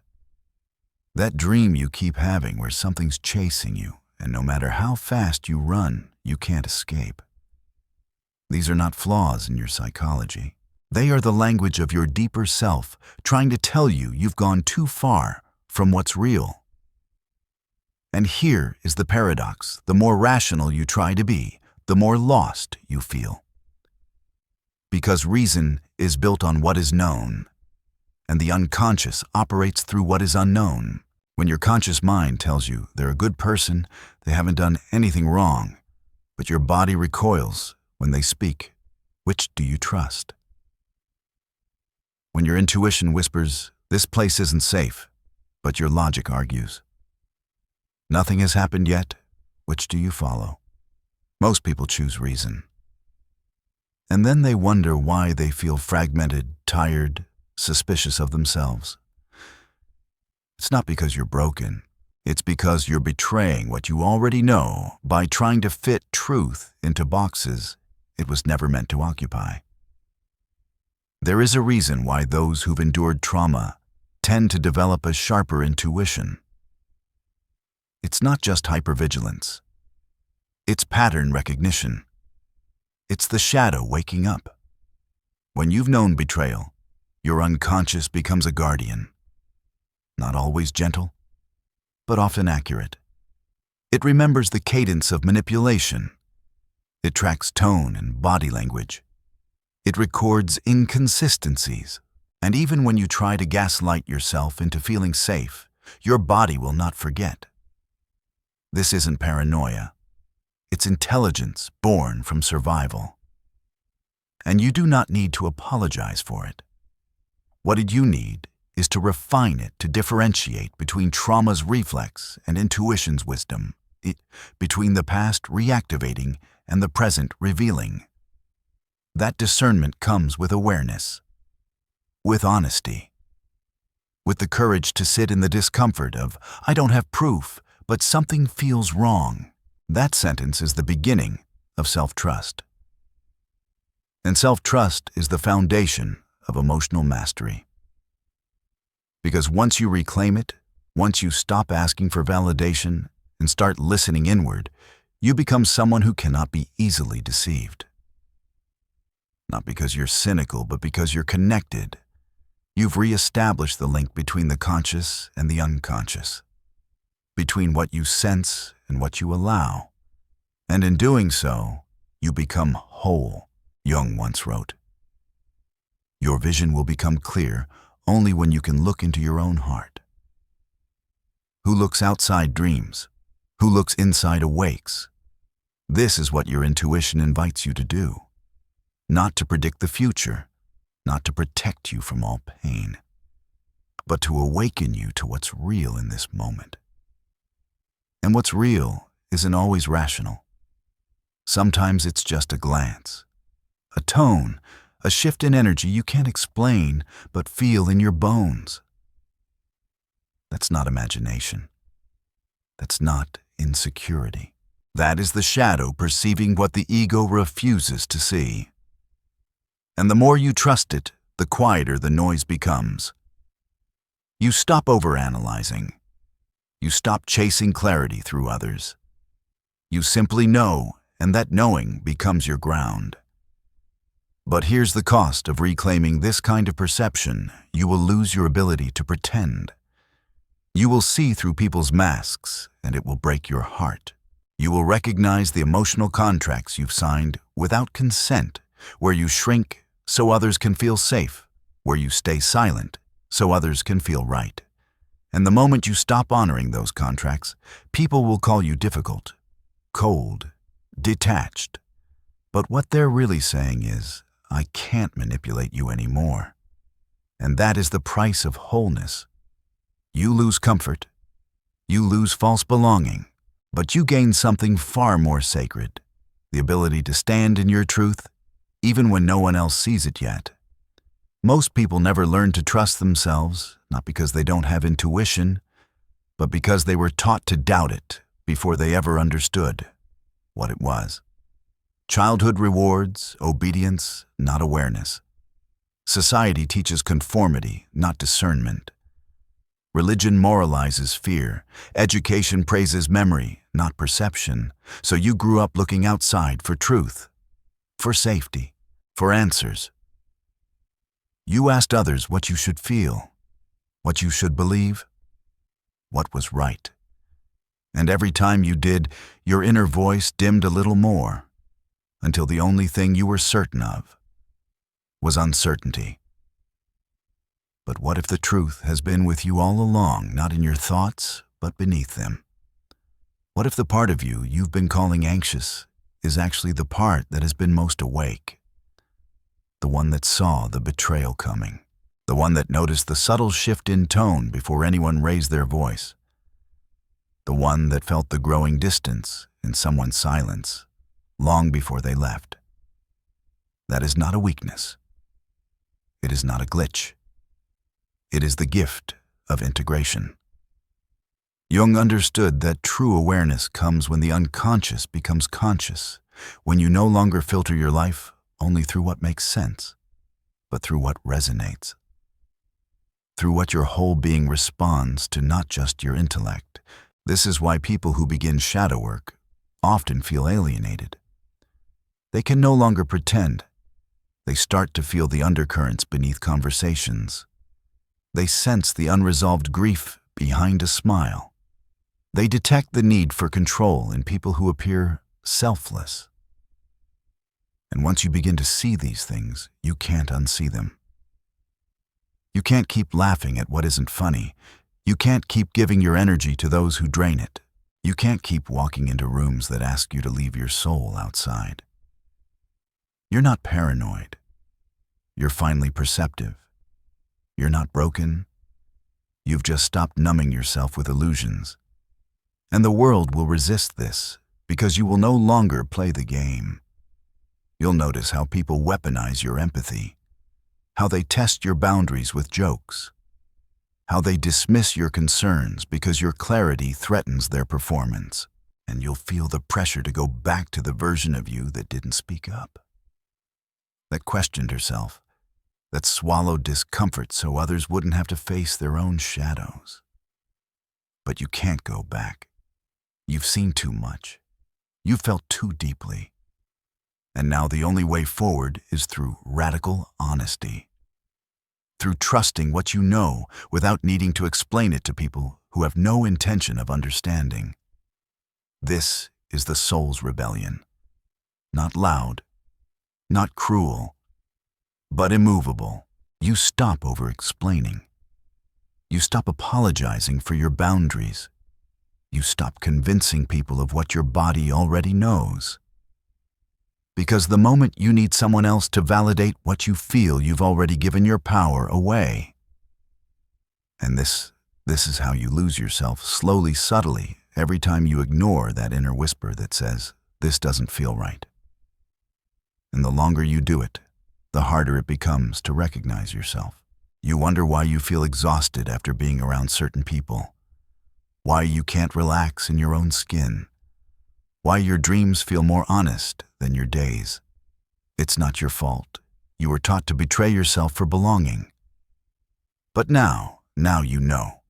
That dream you keep having where something's chasing you, and no matter how fast you run, you can't escape. These are not flaws in your psychology. They are the language of your deeper self, trying to tell you you've gone too far from what's real. And here is the paradox. The more rational you try to be, the more lost you feel. Because reason is built on what is known, and the unconscious operates through what is unknown. When your conscious mind tells you they're a good person, they haven't done anything wrong, but your body recoils when they speak, which do you trust? When your intuition whispers, this place isn't safe, but your logic argues, nothing has happened yet, which do you follow? Most people choose reason. And then they wonder why they feel fragmented, tired, suspicious of themselves. It's not because you're broken. It's because you're betraying what you already know by trying to fit truth into boxes it was never meant to occupy. There is a reason why those who've endured trauma tend to develop a sharper intuition. It's not just hypervigilance. It's pattern recognition. It's the shadow waking up. When you've known betrayal, your unconscious becomes a guardian. Not always gentle, but often accurate. It remembers the cadence of manipulation. It tracks tone and body language. It records inconsistencies. And even when you try to gaslight yourself into feeling safe, your body will not forget. This isn't paranoia. It's intelligence born from survival. And you do not need to apologize for it. What you need is to refine it to differentiate between trauma's reflex and intuition's wisdom, between the past reactivating and the present revealing. That discernment comes with awareness, with honesty, with the courage to sit in the discomfort of, I don't have proof, but something feels wrong. That sentence is the beginning of self-trust. And self-trust is the foundation of emotional mastery. Because once you reclaim it, once you stop asking for validation and start listening inward, you become someone who cannot be easily deceived. Not because you're cynical, but because you're connected. You've reestablished the link between the conscious and the unconscious, between what you sense and what you allow. And in doing so, you become whole, Jung once wrote. Your vision will become clear only when you can look into your own heart. Who looks outside dreams? Who looks inside awakes? This is what your intuition invites you to do. Not to predict the future, not to protect you from all pain, but to awaken you to what's real in this moment. And what's real isn't always rational. Sometimes it's just a glance, a tone, a shift in energy you can't explain but feel in your bones. That's not imagination. That's not insecurity. That is the shadow perceiving what the ego refuses to see. And the more you trust it, the quieter the noise becomes. You stop overanalyzing. You stop chasing clarity through others. You simply know, and that knowing becomes your ground. But here's the cost of reclaiming this kind of perception. You will lose your ability to pretend. You will see through people's masks, and it will break your heart. You will recognize the emotional contracts you've signed without consent, where you shrink so others can feel safe, where you stay silent so others can feel right. And the moment you stop honoring those contracts, people will call you difficult, cold, detached. But what they're really saying is, I can't manipulate you anymore. And that is the price of wholeness. You lose comfort. You lose false belonging. But you gain something far more sacred, the ability to stand in your truth, even when no one else sees it yet. Most people never learn to trust themselves, not because they don't have intuition, but because they were taught to doubt it before they ever understood what it was. Childhood rewards obedience, not awareness. Society teaches conformity, not discernment. Religion moralizes fear. Education praises memory, not perception. So you grew up looking outside for truth, for safety, for answers. You asked others what you should feel, what you should believe, what was right. And every time you did, your inner voice dimmed a little more, until the only thing you were certain of was uncertainty. But what if the truth has been with you all along, not in your thoughts, but beneath them? What if the part of you you've been calling anxious is actually the part that has been most awake? The one that saw the betrayal coming. The one that noticed the subtle shift in tone before anyone raised their voice. The one that felt the growing distance in someone's silence long before they left. That is not a weakness. It is not a glitch. It is the gift of integration. Jung understood that true awareness comes when the unconscious becomes conscious, when you no longer filter your life only through what makes sense, but through what resonates. Through what your whole being responds to, not just your intellect. This is why people who begin shadow work often feel alienated. They can no longer pretend. They start to feel the undercurrents beneath conversations. They sense the unresolved grief behind a smile. They detect the need for control in people who appear selfless. And once you begin to see these things, you can't unsee them. You can't keep laughing at what isn't funny. You can't keep giving your energy to those who drain it. You can't keep walking into rooms that ask you to leave your soul outside. You're not paranoid. You're finally perceptive. You're not broken. You've just stopped numbing yourself with illusions. And the world will resist this because you will no longer play the game. You'll notice how people weaponize your empathy, how they test your boundaries with jokes, how they dismiss your concerns because your clarity threatens their performance, and you'll feel the pressure to go back to the version of you that didn't speak up, that questioned herself, that swallowed discomfort so others wouldn't have to face their own shadows. But you can't go back. You've seen too much. You've felt too deeply. And now the only way forward is through radical honesty. Through trusting what you know without needing to explain it to people who have no intention of understanding. This is the soul's rebellion. Not loud, not cruel, but immovable. You stop over-explaining. You stop apologizing for your boundaries. You stop convincing people of what your body already knows. Because the moment you need someone else to validate what you feel, you've already given your power away. And this is how you lose yourself, slowly, subtly, every time you ignore that inner whisper that says, this doesn't feel right. And the longer you do it, the harder it becomes to recognize yourself. You wonder why you feel exhausted after being around certain people, why you can't relax in your own skin, why your dreams feel more honest than your days. It's not your fault. You were taught to betray yourself for belonging. But now you know.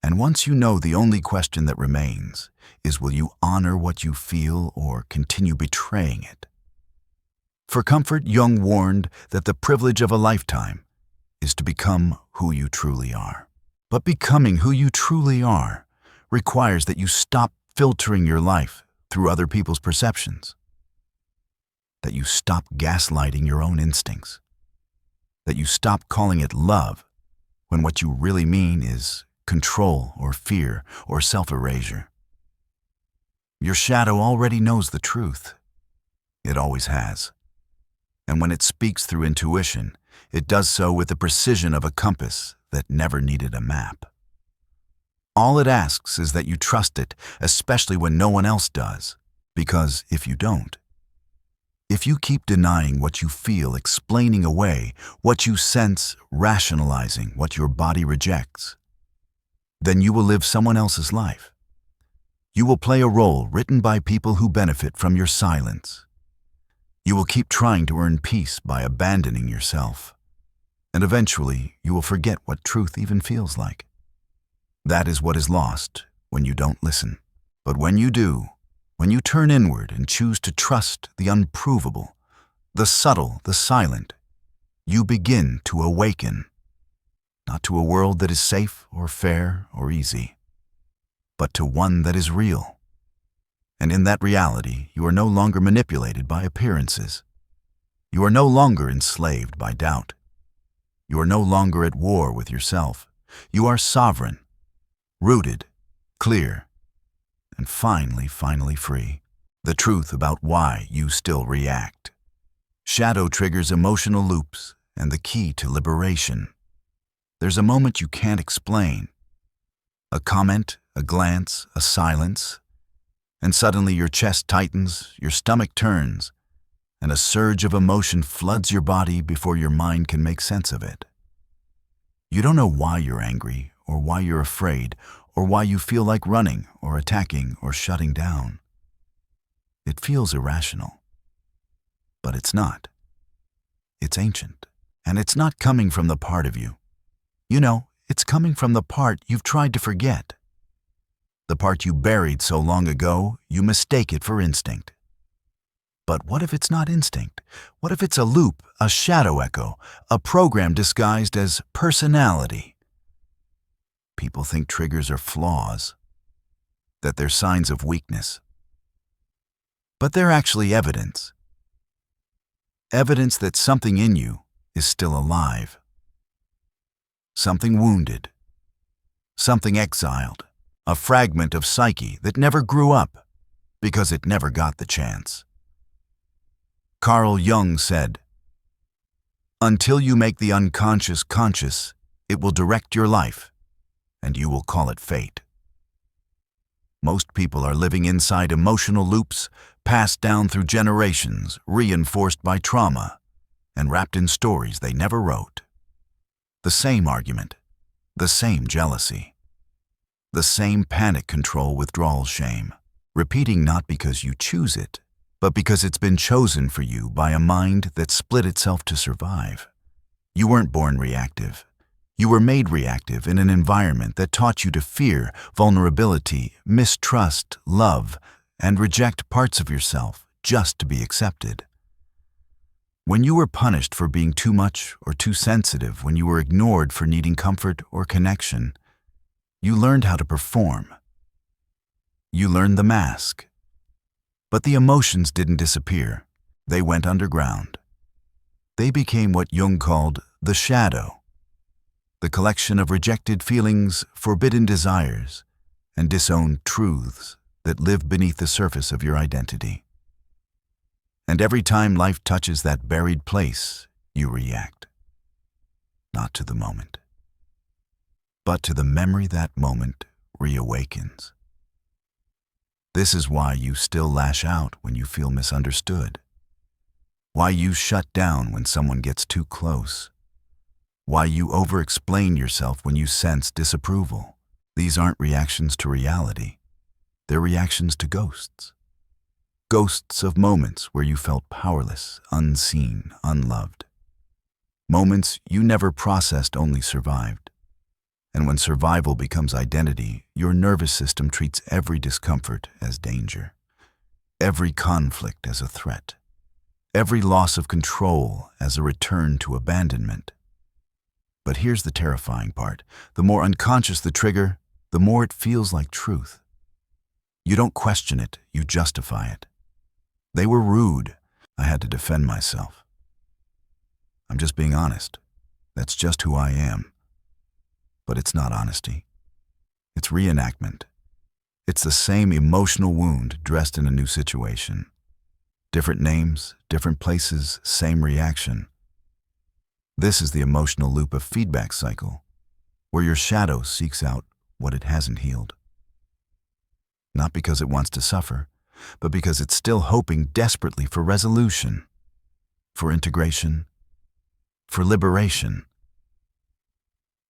And once you know, the only question that remains is, will you honor what you feel or continue betraying it? For comfort, Jung warned that the privilege of a lifetime is to become who you truly are. But becoming who you truly are requires that you stop filtering your life through other people's perceptions, that you stop gaslighting your own instincts, that you stop calling it love when what you really mean is control or fear or self-erasure. Your shadow already knows the truth. It always has. And when it speaks through intuition, it does so with the precision of a compass that never needed a map. All it asks is that you trust it, especially when no one else does. Because if you don't, if you keep denying what you feel, explaining away what you sense, rationalizing what your body rejects, then you will live someone else's life. You will play a role written by people who benefit from your silence. You will keep trying to earn peace by abandoning yourself. And eventually, you will forget what truth even feels like. That is what is lost when you don't listen. But when you do, when you turn inward and choose to trust the unprovable, the subtle, the silent, you begin to awaken, not to a world that is safe or fair or easy, but to one that is real. And in that reality, you are no longer manipulated by appearances. You are no longer enslaved by doubt. You are no longer at war with yourself. You are sovereign, rooted, clear, and finally free. The truth about why you still react. Shadow triggers emotional loops and the key to liberation. There's a moment you can't explain. A comment, a glance, a silence, and suddenly your chest tightens, your stomach turns, and a surge of emotion floods your body before your mind can make sense of it. You don't know why you're angry, or why you're afraid, or why you feel like running, or attacking, or shutting down. It feels irrational. But it's not. It's ancient. And it's not coming from the part of you. You know, it's coming from the part you've tried to forget. The part you buried so long ago, you mistake it for instinct. But what if it's not instinct? What if it's a loop, a shadow echo, a program disguised as personality? People think triggers are flaws, that they're signs of weakness. But they're actually evidence. Evidence that something in you is still alive. Something wounded. Something exiled. A fragment of psyche that never grew up because it never got the chance. Carl Jung said, "Until you make the unconscious conscious, it will direct your life, and you will call it fate." Most people are living inside emotional loops passed down through generations, reinforced by trauma, and wrapped in stories they never wrote. The same argument, the same jealousy, the same panic control withdrawal shame, repeating not because you choose it, but because it's been chosen for you by a mind that split itself to survive. You weren't born reactive. You were made reactive in an environment that taught you to fear, vulnerability, mistrust, love, and reject parts of yourself just to be accepted. When you were punished for being too much or too sensitive, when you were ignored for needing comfort or connection, you learned how to perform. You learned the mask. But the emotions didn't disappear. They went underground. They became what Jung called the shadow, the collection of rejected feelings, forbidden desires, and disowned truths that live beneath the surface of your identity. And every time life touches that buried place, you react. Not to the moment, but to the memory that moment reawakens. This is why you still lash out when you feel misunderstood. Why you shut down when someone gets too close. Why you over-explain yourself when you sense disapproval. These aren't reactions to reality. They're reactions to ghosts. Ghosts of moments where you felt powerless, unseen, unloved. Moments you never processed, only survived. And when survival becomes identity, your nervous system treats every discomfort as danger, every conflict as a threat, every loss of control as a return to abandonment. But here's the terrifying part. The more unconscious the trigger, the more it feels like truth. You don't question it, you justify it. They were rude. I had to defend myself. I'm just being honest. That's just who I am. But it's not honesty. It's reenactment. It's the same emotional wound dressed in a new situation. Different names, different places, same reaction. This is the emotional loop of feedback cycle, where your shadow seeks out what it hasn't healed. Not because it wants to suffer, but because it's still hoping desperately for resolution, for integration, for liberation.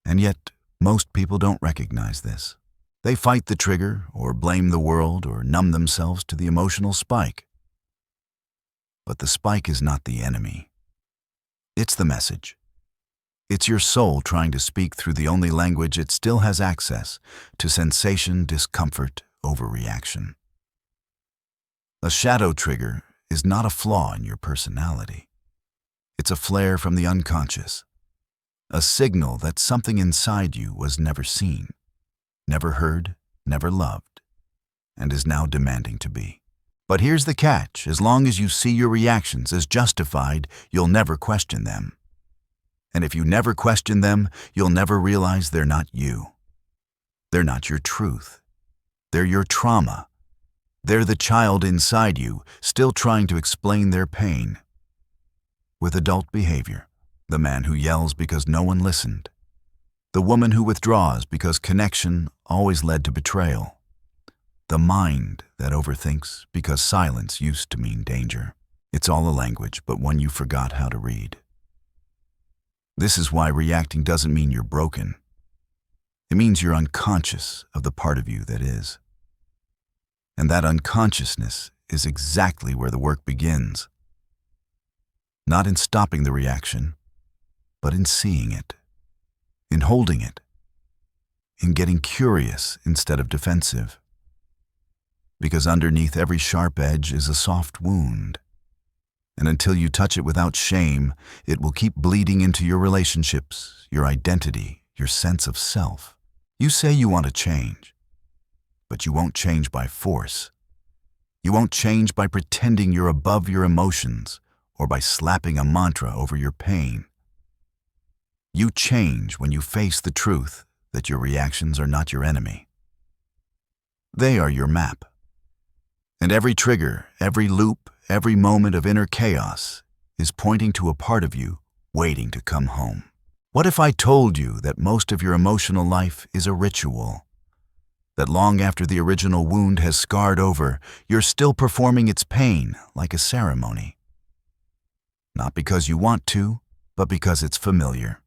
And yet, most people don't recognize this. They fight the trigger, or blame the world, or numb themselves to the emotional spike. But the spike is not the enemy. It's the message. It's your soul trying to speak through the only language it still has access to: sensation, discomfort, overreaction. A shadow trigger is not a flaw in your personality. It's a flare from the unconscious, a signal that something inside you was never seen, never heard, never loved, and is now demanding to be. But here's the catch: as long as you see your reactions as justified, you'll never question them. And if you never question them, you'll never realize they're not you. They're not your truth. They're your trauma. They're the child inside you, still trying to explain their pain. With adult behavior, the man who yells because no one listened, the woman who withdraws because connection always led to betrayal, the mind that overthinks because silence used to mean danger. It's all a language, but one you forgot how to read. This is why reacting doesn't mean you're broken. It means you're unconscious of the part of you that is. And that unconsciousness is exactly where the work begins. Not in stopping the reaction, but in seeing it, in holding it, in getting curious instead of defensive. Because underneath every sharp edge is a soft wound. And until you touch it without shame, it will keep bleeding into your relationships, your identity, your sense of self. You say you want to change, but you won't change by force. You won't change by pretending you're above your emotions or by slapping a mantra over your pain. You change when you face the truth that your reactions are not your enemy. They are your map. And every trigger, every loop, every moment of inner chaos is pointing to a part of you waiting to come home. What if I told you that most of your emotional life is a ritual? That long after the original wound has scarred over, you're still performing its pain like a ceremony? Not because you want to, but because it's familiar.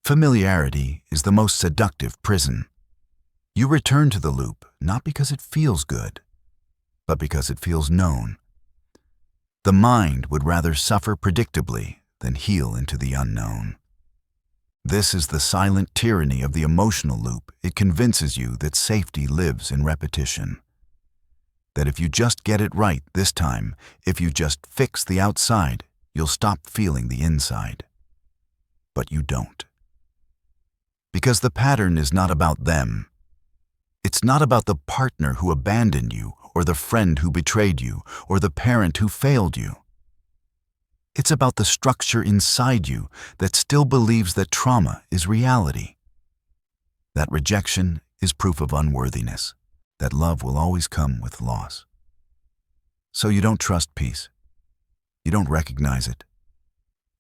Familiarity is the most seductive prison. You return to the loop not because it feels good, but because it feels known. The mind would rather suffer predictably than heal into the unknown. This is the silent tyranny of the emotional loop. It convinces you that safety lives in repetition. That if you just get it right this time, if you just fix the outside, you'll stop feeling the inside. But you don't. Because the pattern is not about them. It's not about the partner who abandoned you, or the friend who betrayed you, or the parent who failed you. It's about the structure inside you that still believes that trauma is reality. That rejection is proof of unworthiness, that love will always come with loss. So you don't trust peace. You don't recognize it.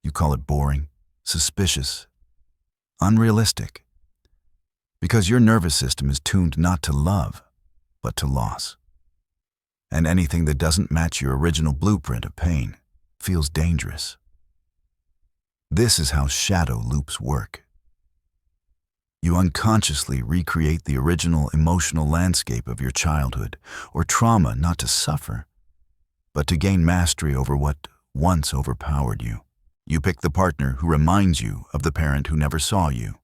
You call it boring, suspicious, unrealistic. Because your nervous system is tuned not to love, but to loss. And anything that doesn't match your original blueprint of pain feels dangerous. This is how shadow loops work. You unconsciously recreate the original emotional landscape of your childhood or trauma, not to suffer, but to gain mastery over what once overpowered you. You pick the partner who reminds you of the parent who never saw you.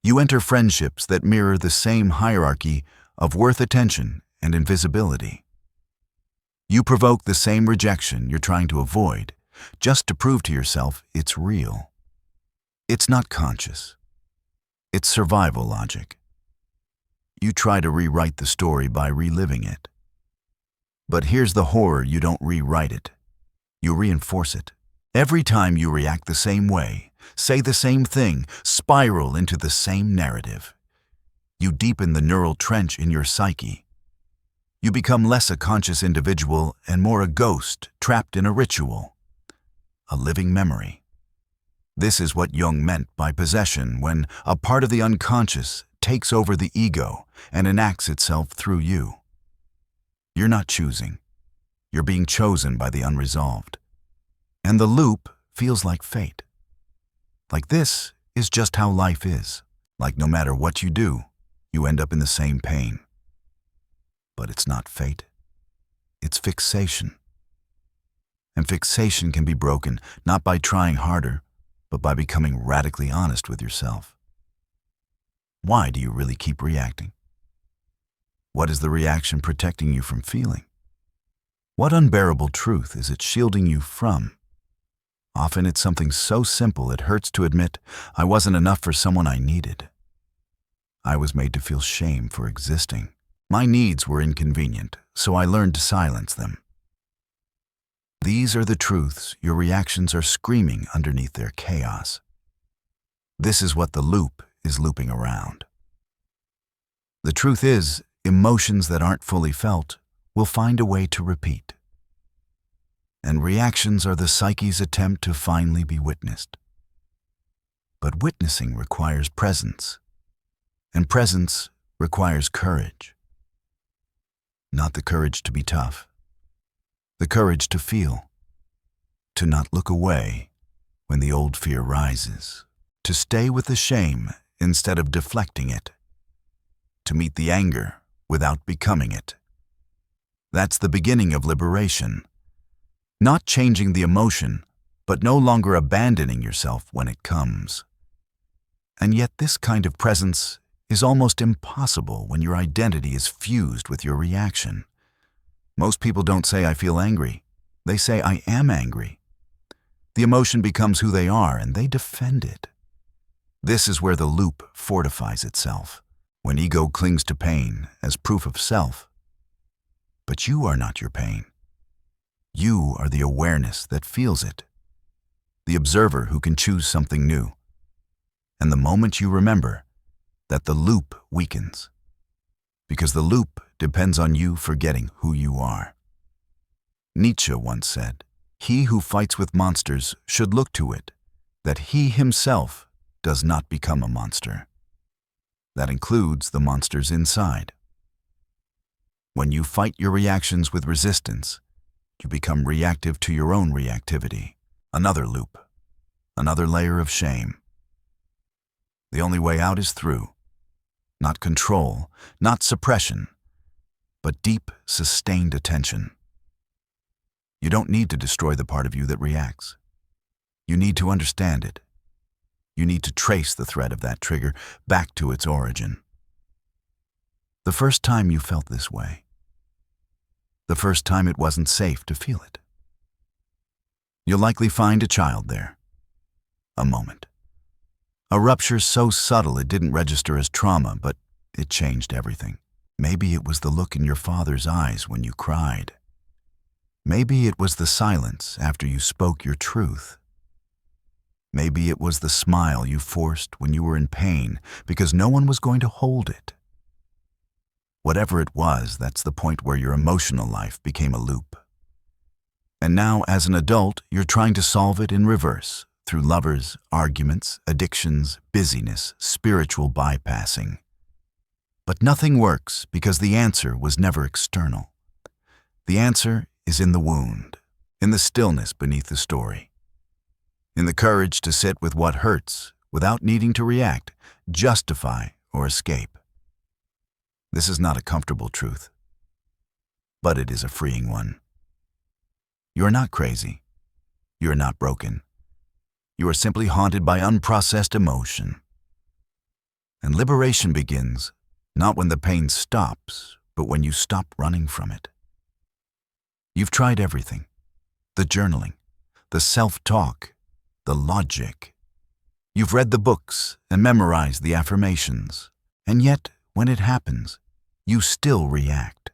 You enter friendships that mirror the same hierarchy of worth, attention, and invisibility. You provoke the same rejection you're trying to avoid, just to prove to yourself it's real. It's not conscious. It's survival logic. You try to rewrite the story by reliving it. But here's the horror: you don't rewrite it. You reinforce it. Every time you react the same way, say the same thing, spiral into the same narrative, You deepen the neural trench in your psyche. You become less a conscious individual and more a ghost trapped in a ritual, a living memory. This is what Jung meant by possession, when a part of the unconscious takes over the ego and enacts itself through you. You're not choosing. You're being chosen by the unresolved. And the loop feels like fate. Like this is just how life is. Like no matter what you do, you end up in the same pain. But it's not fate. It's fixation. And fixation can be broken not by trying harder, but by becoming radically honest with yourself. Why do you really keep reacting? What is the reaction protecting you from feeling? What unbearable truth is it shielding you from? Often it's something so simple it hurts to admit I wasn't enough for someone I needed. I was made to feel shame for existing. My needs were inconvenient, so I learned to silence them. These are the truths your reactions are screaming underneath their chaos. This is what the loop is looping around. The truth is, emotions that aren't fully felt will find a way to repeat. And reactions are the psyche's attempt to finally be witnessed. But witnessing requires presence, and presence requires courage. Not the courage to be tough, the courage to feel, to not look away when the old fear rises, to stay with the shame instead of deflecting it, to meet the anger without becoming it. That's the beginning of liberation. Not changing the emotion, but no longer abandoning yourself when it comes. And yet this kind of presence is almost impossible when your identity is fused with your reaction. Most people don't say, I feel angry. They say, I am angry. The emotion becomes who they are, and they defend it. This is where the loop fortifies itself, when ego clings to pain as proof of self. But you are not your pain. You are the awareness that feels it, the observer who can choose something new. And the moment you remember, that the loop weakens, because the loop depends on you forgetting who you are. Nietzsche once said, "He who fights with monsters should look to it that he himself does not become a monster." That includes the monsters inside. When you fight your reactions with resistance, you become reactive to your own reactivity. Another loop, another layer of shame. The only way out is through. Not control, not suppression, but deep, sustained attention. You don't need to destroy the part of you that reacts. You need to understand it. You need to trace the thread of that trigger back to its origin. The first time you felt this way. The first time it wasn't safe to feel it. You'll likely find a child there. A moment. A rupture so subtle it didn't register as trauma, but it changed everything. Maybe it was the look in your father's eyes when you cried. Maybe it was the silence after you spoke your truth. Maybe it was the smile you forced when you were in pain because no one was going to hold it. Whatever it was, that's the point where your emotional life became a loop. And now, as an adult, you're trying to solve it in reverse, through lovers, arguments, addictions, busyness, spiritual bypassing. But nothing works because the answer was never external. The answer is in the wound, in the stillness beneath the story, in the courage to sit with what hurts without needing to react, justify, or escape. This is not a comfortable truth, but it is a freeing one. You're not crazy. You're not broken. You are simply haunted by unprocessed emotion. And liberation begins not when the pain stops, but when you stop running from it. You've tried everything. The journaling, the self-talk, the logic. You've read the books and memorized the affirmations. And yet, when it happens, you still react.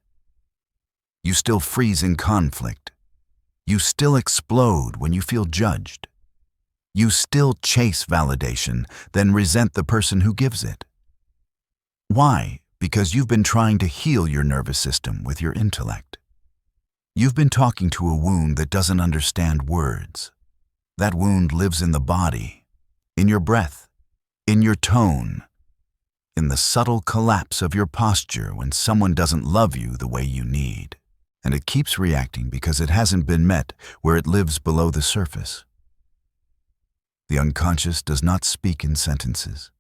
You still freeze in conflict. You still explode when you feel judged. You still chase validation, then resent the person who gives it. Why? Because you've been trying to heal your nervous system with your intellect. You've been talking to a wound that doesn't understand words. That wound lives in the body, in your breath, in your tone, in the subtle collapse of your posture when someone doesn't love you the way you need. And it keeps reacting because it hasn't been met where it lives below the surface. The unconscious does not speak in sentences.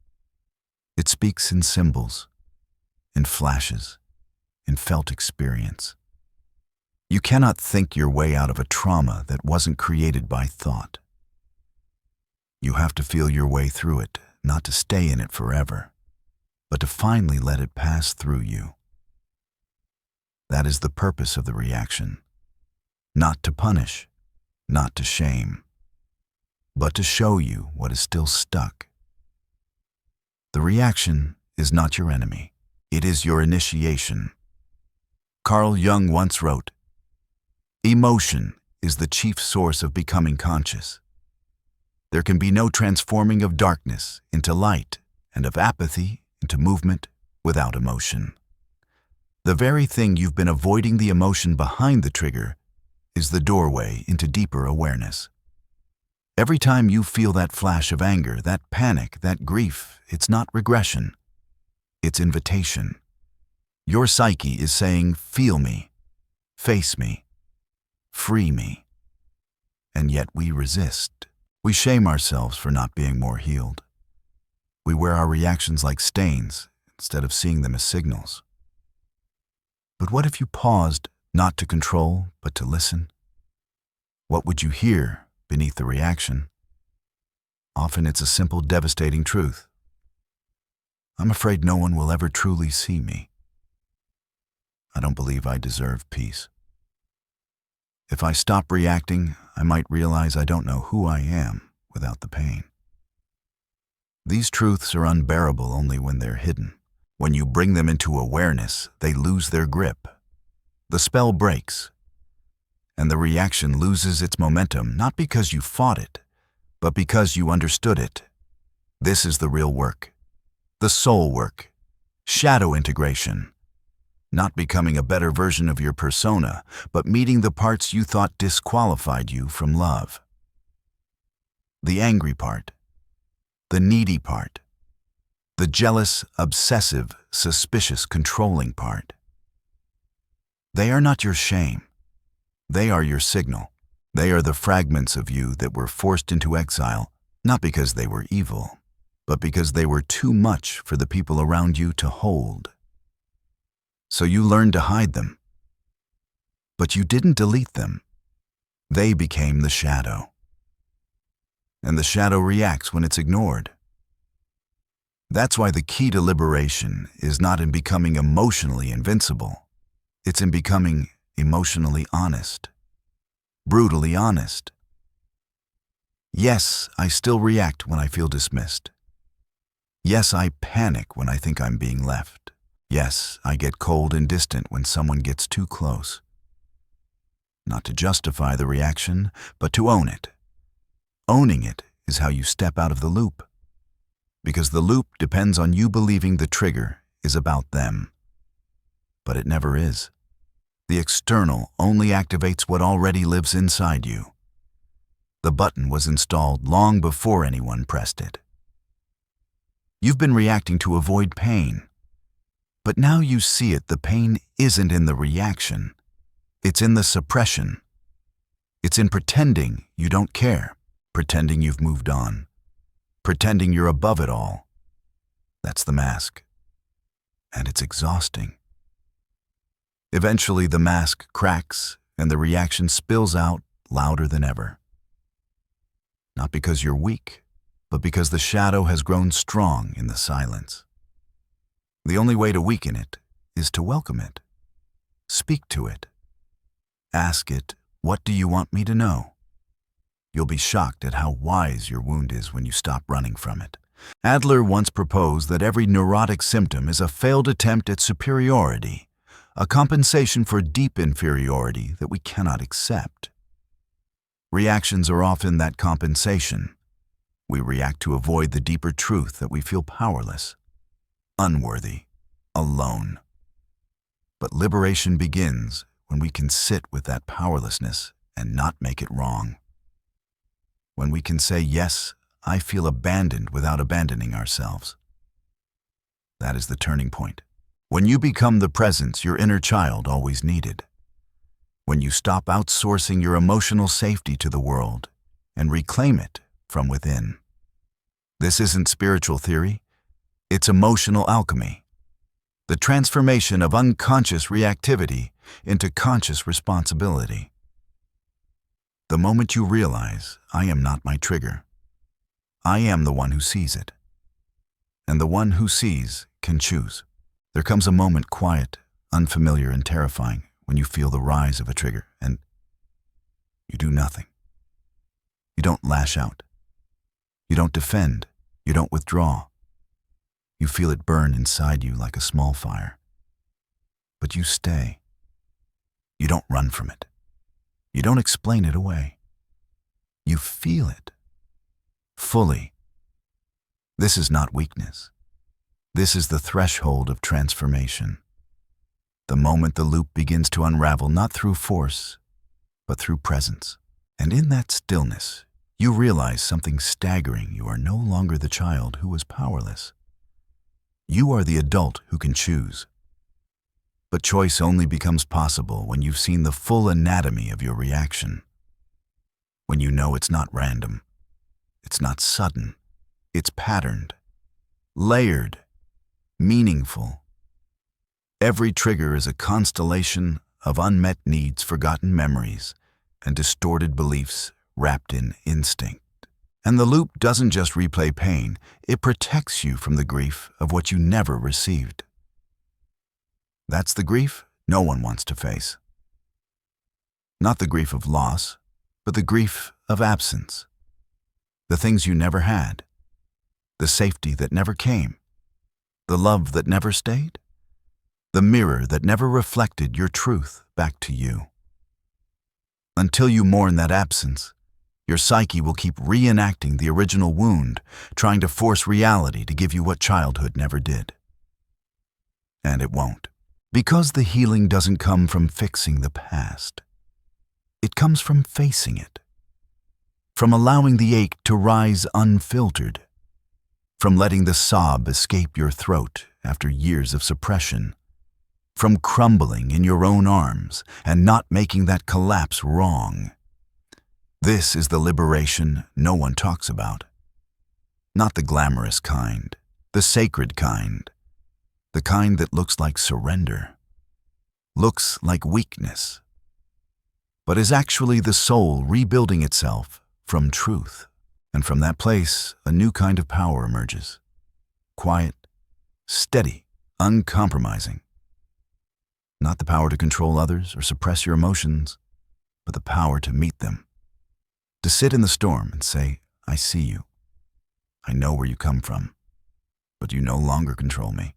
It speaks in symbols, in flashes, in felt experience. You cannot think your way out of a trauma that wasn't created by thought. You have to feel your way through it, not to stay in it forever, but to finally let it pass through you. That is the purpose of the reaction. Not to punish, not to shame, but to show you what is still stuck. The reaction is not your enemy. It is your initiation. Carl Jung once wrote, "Emotion is the chief source of becoming conscious. There can be no transforming of darkness into light and of apathy into movement without emotion." The very thing you've been avoiding, the emotion behind the trigger, is the doorway into deeper awareness. Every time you feel that flash of anger, that panic, that grief, it's not regression. It's invitation. Your psyche is saying, "Feel me, face me, free me." And yet we resist. We shame ourselves for not being more healed. We wear our reactions like stains instead of seeing them as signals. But what if you paused not to control, but to listen? What would you hear beneath the reaction? Often it's a simple, devastating truth. I'm afraid no one will ever truly see me. I don't believe I deserve peace. If I stop reacting, I might realize I don't know who I am without the pain. These truths are unbearable only when they're hidden. When you bring them into awareness, they lose their grip. The spell breaks, and the reaction loses its momentum, not because you fought it, but because you understood it. This is the real work, the soul work, shadow integration. Not becoming a better version of your persona, but meeting the parts you thought disqualified you from love. The angry part, the needy part, the jealous, obsessive, suspicious, controlling part. They are not your shame. They are your signal. They are the fragments of you that were forced into exile, not because they were evil, but because they were too much for the people around you to hold. So you learned to hide them. But you didn't delete them. They became the shadow. And the shadow reacts when it's ignored. That's why the key to liberation is not in becoming emotionally invincible. It's in becoming emotionally honest. Brutally honest. Yes, I still react when I feel dismissed. Yes, I panic when I think I'm being left. Yes, I get cold and distant when someone gets too close. Not to justify the reaction, but to own it. Owning it is how you step out of the loop. Because the loop depends on you believing the trigger is about them. But it never is. The external only activates what already lives inside you. The button was installed long before anyone pressed it. You've been reacting to avoid pain. But now you see it, the pain isn't in the reaction. It's in the suppression. It's in pretending you don't care, pretending you've moved on, pretending you're above it all. That's the mask. And it's exhausting. Eventually the mask cracks and the reaction spills out louder than ever. Not because you're weak, but because the shadow has grown strong in the silence. The only way to weaken it is to welcome it. Speak to it. Ask it, "What do you want me to know?" You'll be shocked at how wise your wound is when you stop running from it. Adler once proposed that every neurotic symptom is a failed attempt at superiority, a compensation for deep inferiority that we cannot accept. Reactions are often that compensation. We react to avoid the deeper truth that we feel powerless, unworthy, alone. But liberation begins when we can sit with that powerlessness and not make it wrong. When we can say, yes, I feel abandoned without abandoning ourselves. That is the turning point. When you become the presence your inner child always needed. When you stop outsourcing your emotional safety to the world and reclaim it from within. This isn't spiritual theory, it's emotional alchemy. The transformation of unconscious reactivity into conscious responsibility. The moment you realize, I am not my trigger. I am the one who sees it. And the one who sees can choose. There comes a moment quiet, unfamiliar, and terrifying when you feel the rise of a trigger and you do nothing. You don't lash out. You don't defend. You don't withdraw. You feel it burn inside you like a small fire. But you stay. You don't run from it. You don't explain it away. You feel it. Fully. This is not weakness. This is the threshold of transformation. The moment the loop begins to unravel not through force, but through presence. And in that stillness, you realize something staggering. You are no longer the child who was powerless. You are the adult who can choose. But choice only becomes possible when you've seen the full anatomy of your reaction. When you know it's not random, it's not sudden, it's patterned, layered, meaningful. Every trigger is a constellation of unmet needs, forgotten memories, and distorted beliefs wrapped in instinct. And the loop doesn't just replay pain, it protects you from the grief of what you never received. That's the grief no one wants to face. Not the grief of loss, but the grief of absence. The things you never had. The safety that never came. The love that never stayed. The mirror that never reflected your truth back to you. Until you mourn that absence, your psyche will keep reenacting the original wound, trying to force reality to give you what childhood never did. And it won't. Because the healing doesn't come from fixing the past. It comes from facing it. From allowing the ache to rise unfiltered. From letting the sob escape your throat after years of suppression. From crumbling in your own arms and not making that collapse wrong. This is the liberation no one talks about. Not the glamorous kind, the sacred kind. The kind that looks like surrender, looks like weakness, but is actually the soul rebuilding itself from truth. And from that place, a new kind of power emerges. Quiet, steady, uncompromising. Not the power to control others or suppress your emotions, but the power to meet them. To sit in the storm and say, I see you. I know where you come from, but you no longer control me.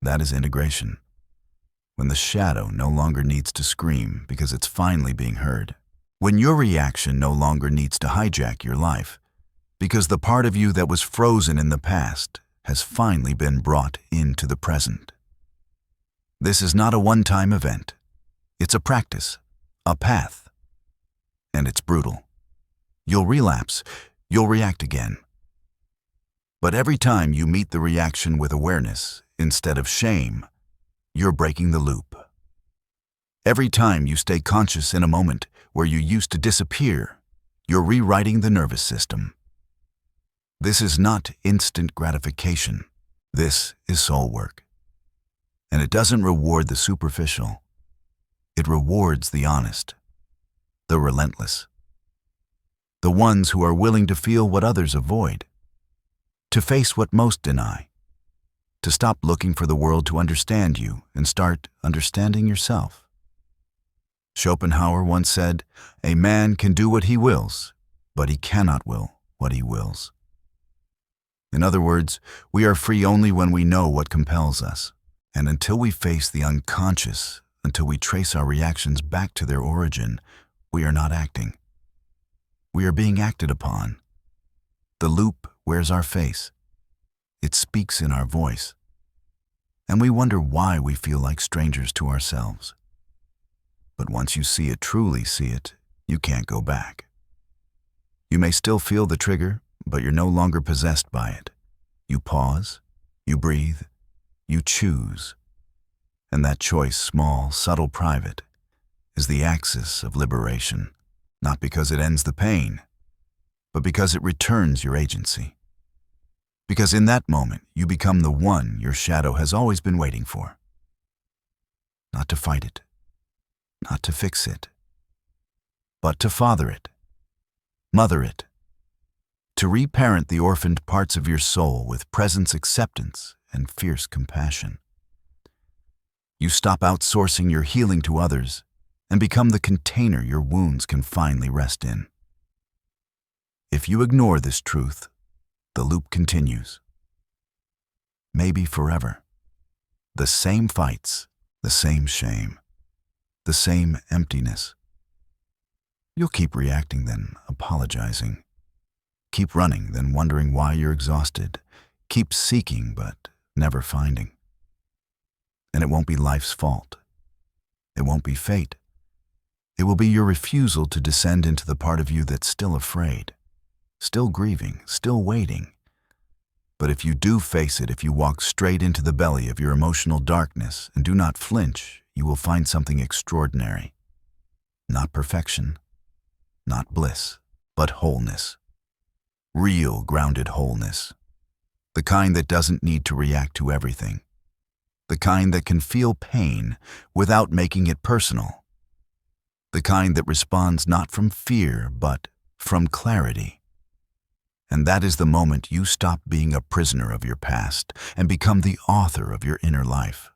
That is integration. When the shadow no longer needs to scream because it's finally being heard. When your reaction no longer needs to hijack your life because the part of you that was frozen in the past has finally been brought into the present. This is not a one-time event. It's a practice, a path. And it's brutal. You'll relapse, you'll react again. But every time you meet the reaction with awareness instead of shame, you're breaking the loop. Every time you stay conscious in a moment where you used to disappear, you're rewriting the nervous system. This is not instant gratification. This is soul work. And it doesn't reward the superficial. It rewards the honest, the relentless, the ones who are willing to feel what others avoid, to face what most deny, to stop looking for the world to understand you and start understanding yourself. Schopenhauer once said, "A man can do what he wills, but he cannot will what he wills." In other words, we are free only when we know what compels us. And until we face the unconscious, until we trace our reactions back to their origin, we are not acting. We are being acted upon. The loop wears our face. It speaks in our voice. and we wonder why we feel like strangers to ourselves. But once you truly see it, you can't go back. You may still feel the trigger, but you're no longer possessed by it. You pause, you breathe, you choose. And that choice, small, subtle, private, is the axis of liberation, not because it ends the pain, but because it returns your agency. Because in that moment, you become the one your shadow has always been waiting for. Not to fight it, not to fix it, but to father it, mother it, to reparent the orphaned parts of your soul with presence, acceptance, and fierce compassion. You stop outsourcing your healing to others and become the container your wounds can finally rest in. If you ignore this truth, the loop continues. Maybe forever. The same fights, the same shame, the same emptiness. You'll keep reacting, then apologizing. Keep running, then wondering why you're exhausted. Keep seeking, but never finding. And it won't be life's fault. It won't be fate. It will be your refusal to descend into the part of you that's still afraid, still grieving, still waiting. But if you do face it, if you walk straight into the belly of your emotional darkness and do not flinch, you will find something extraordinary. Not perfection, not bliss, but wholeness. Real grounded wholeness. The kind that doesn't need to react to everything. The kind that can feel pain without making it personal. The kind that responds not from fear, but from clarity. And that is the moment you stop being a prisoner of your past and become the author of your inner life.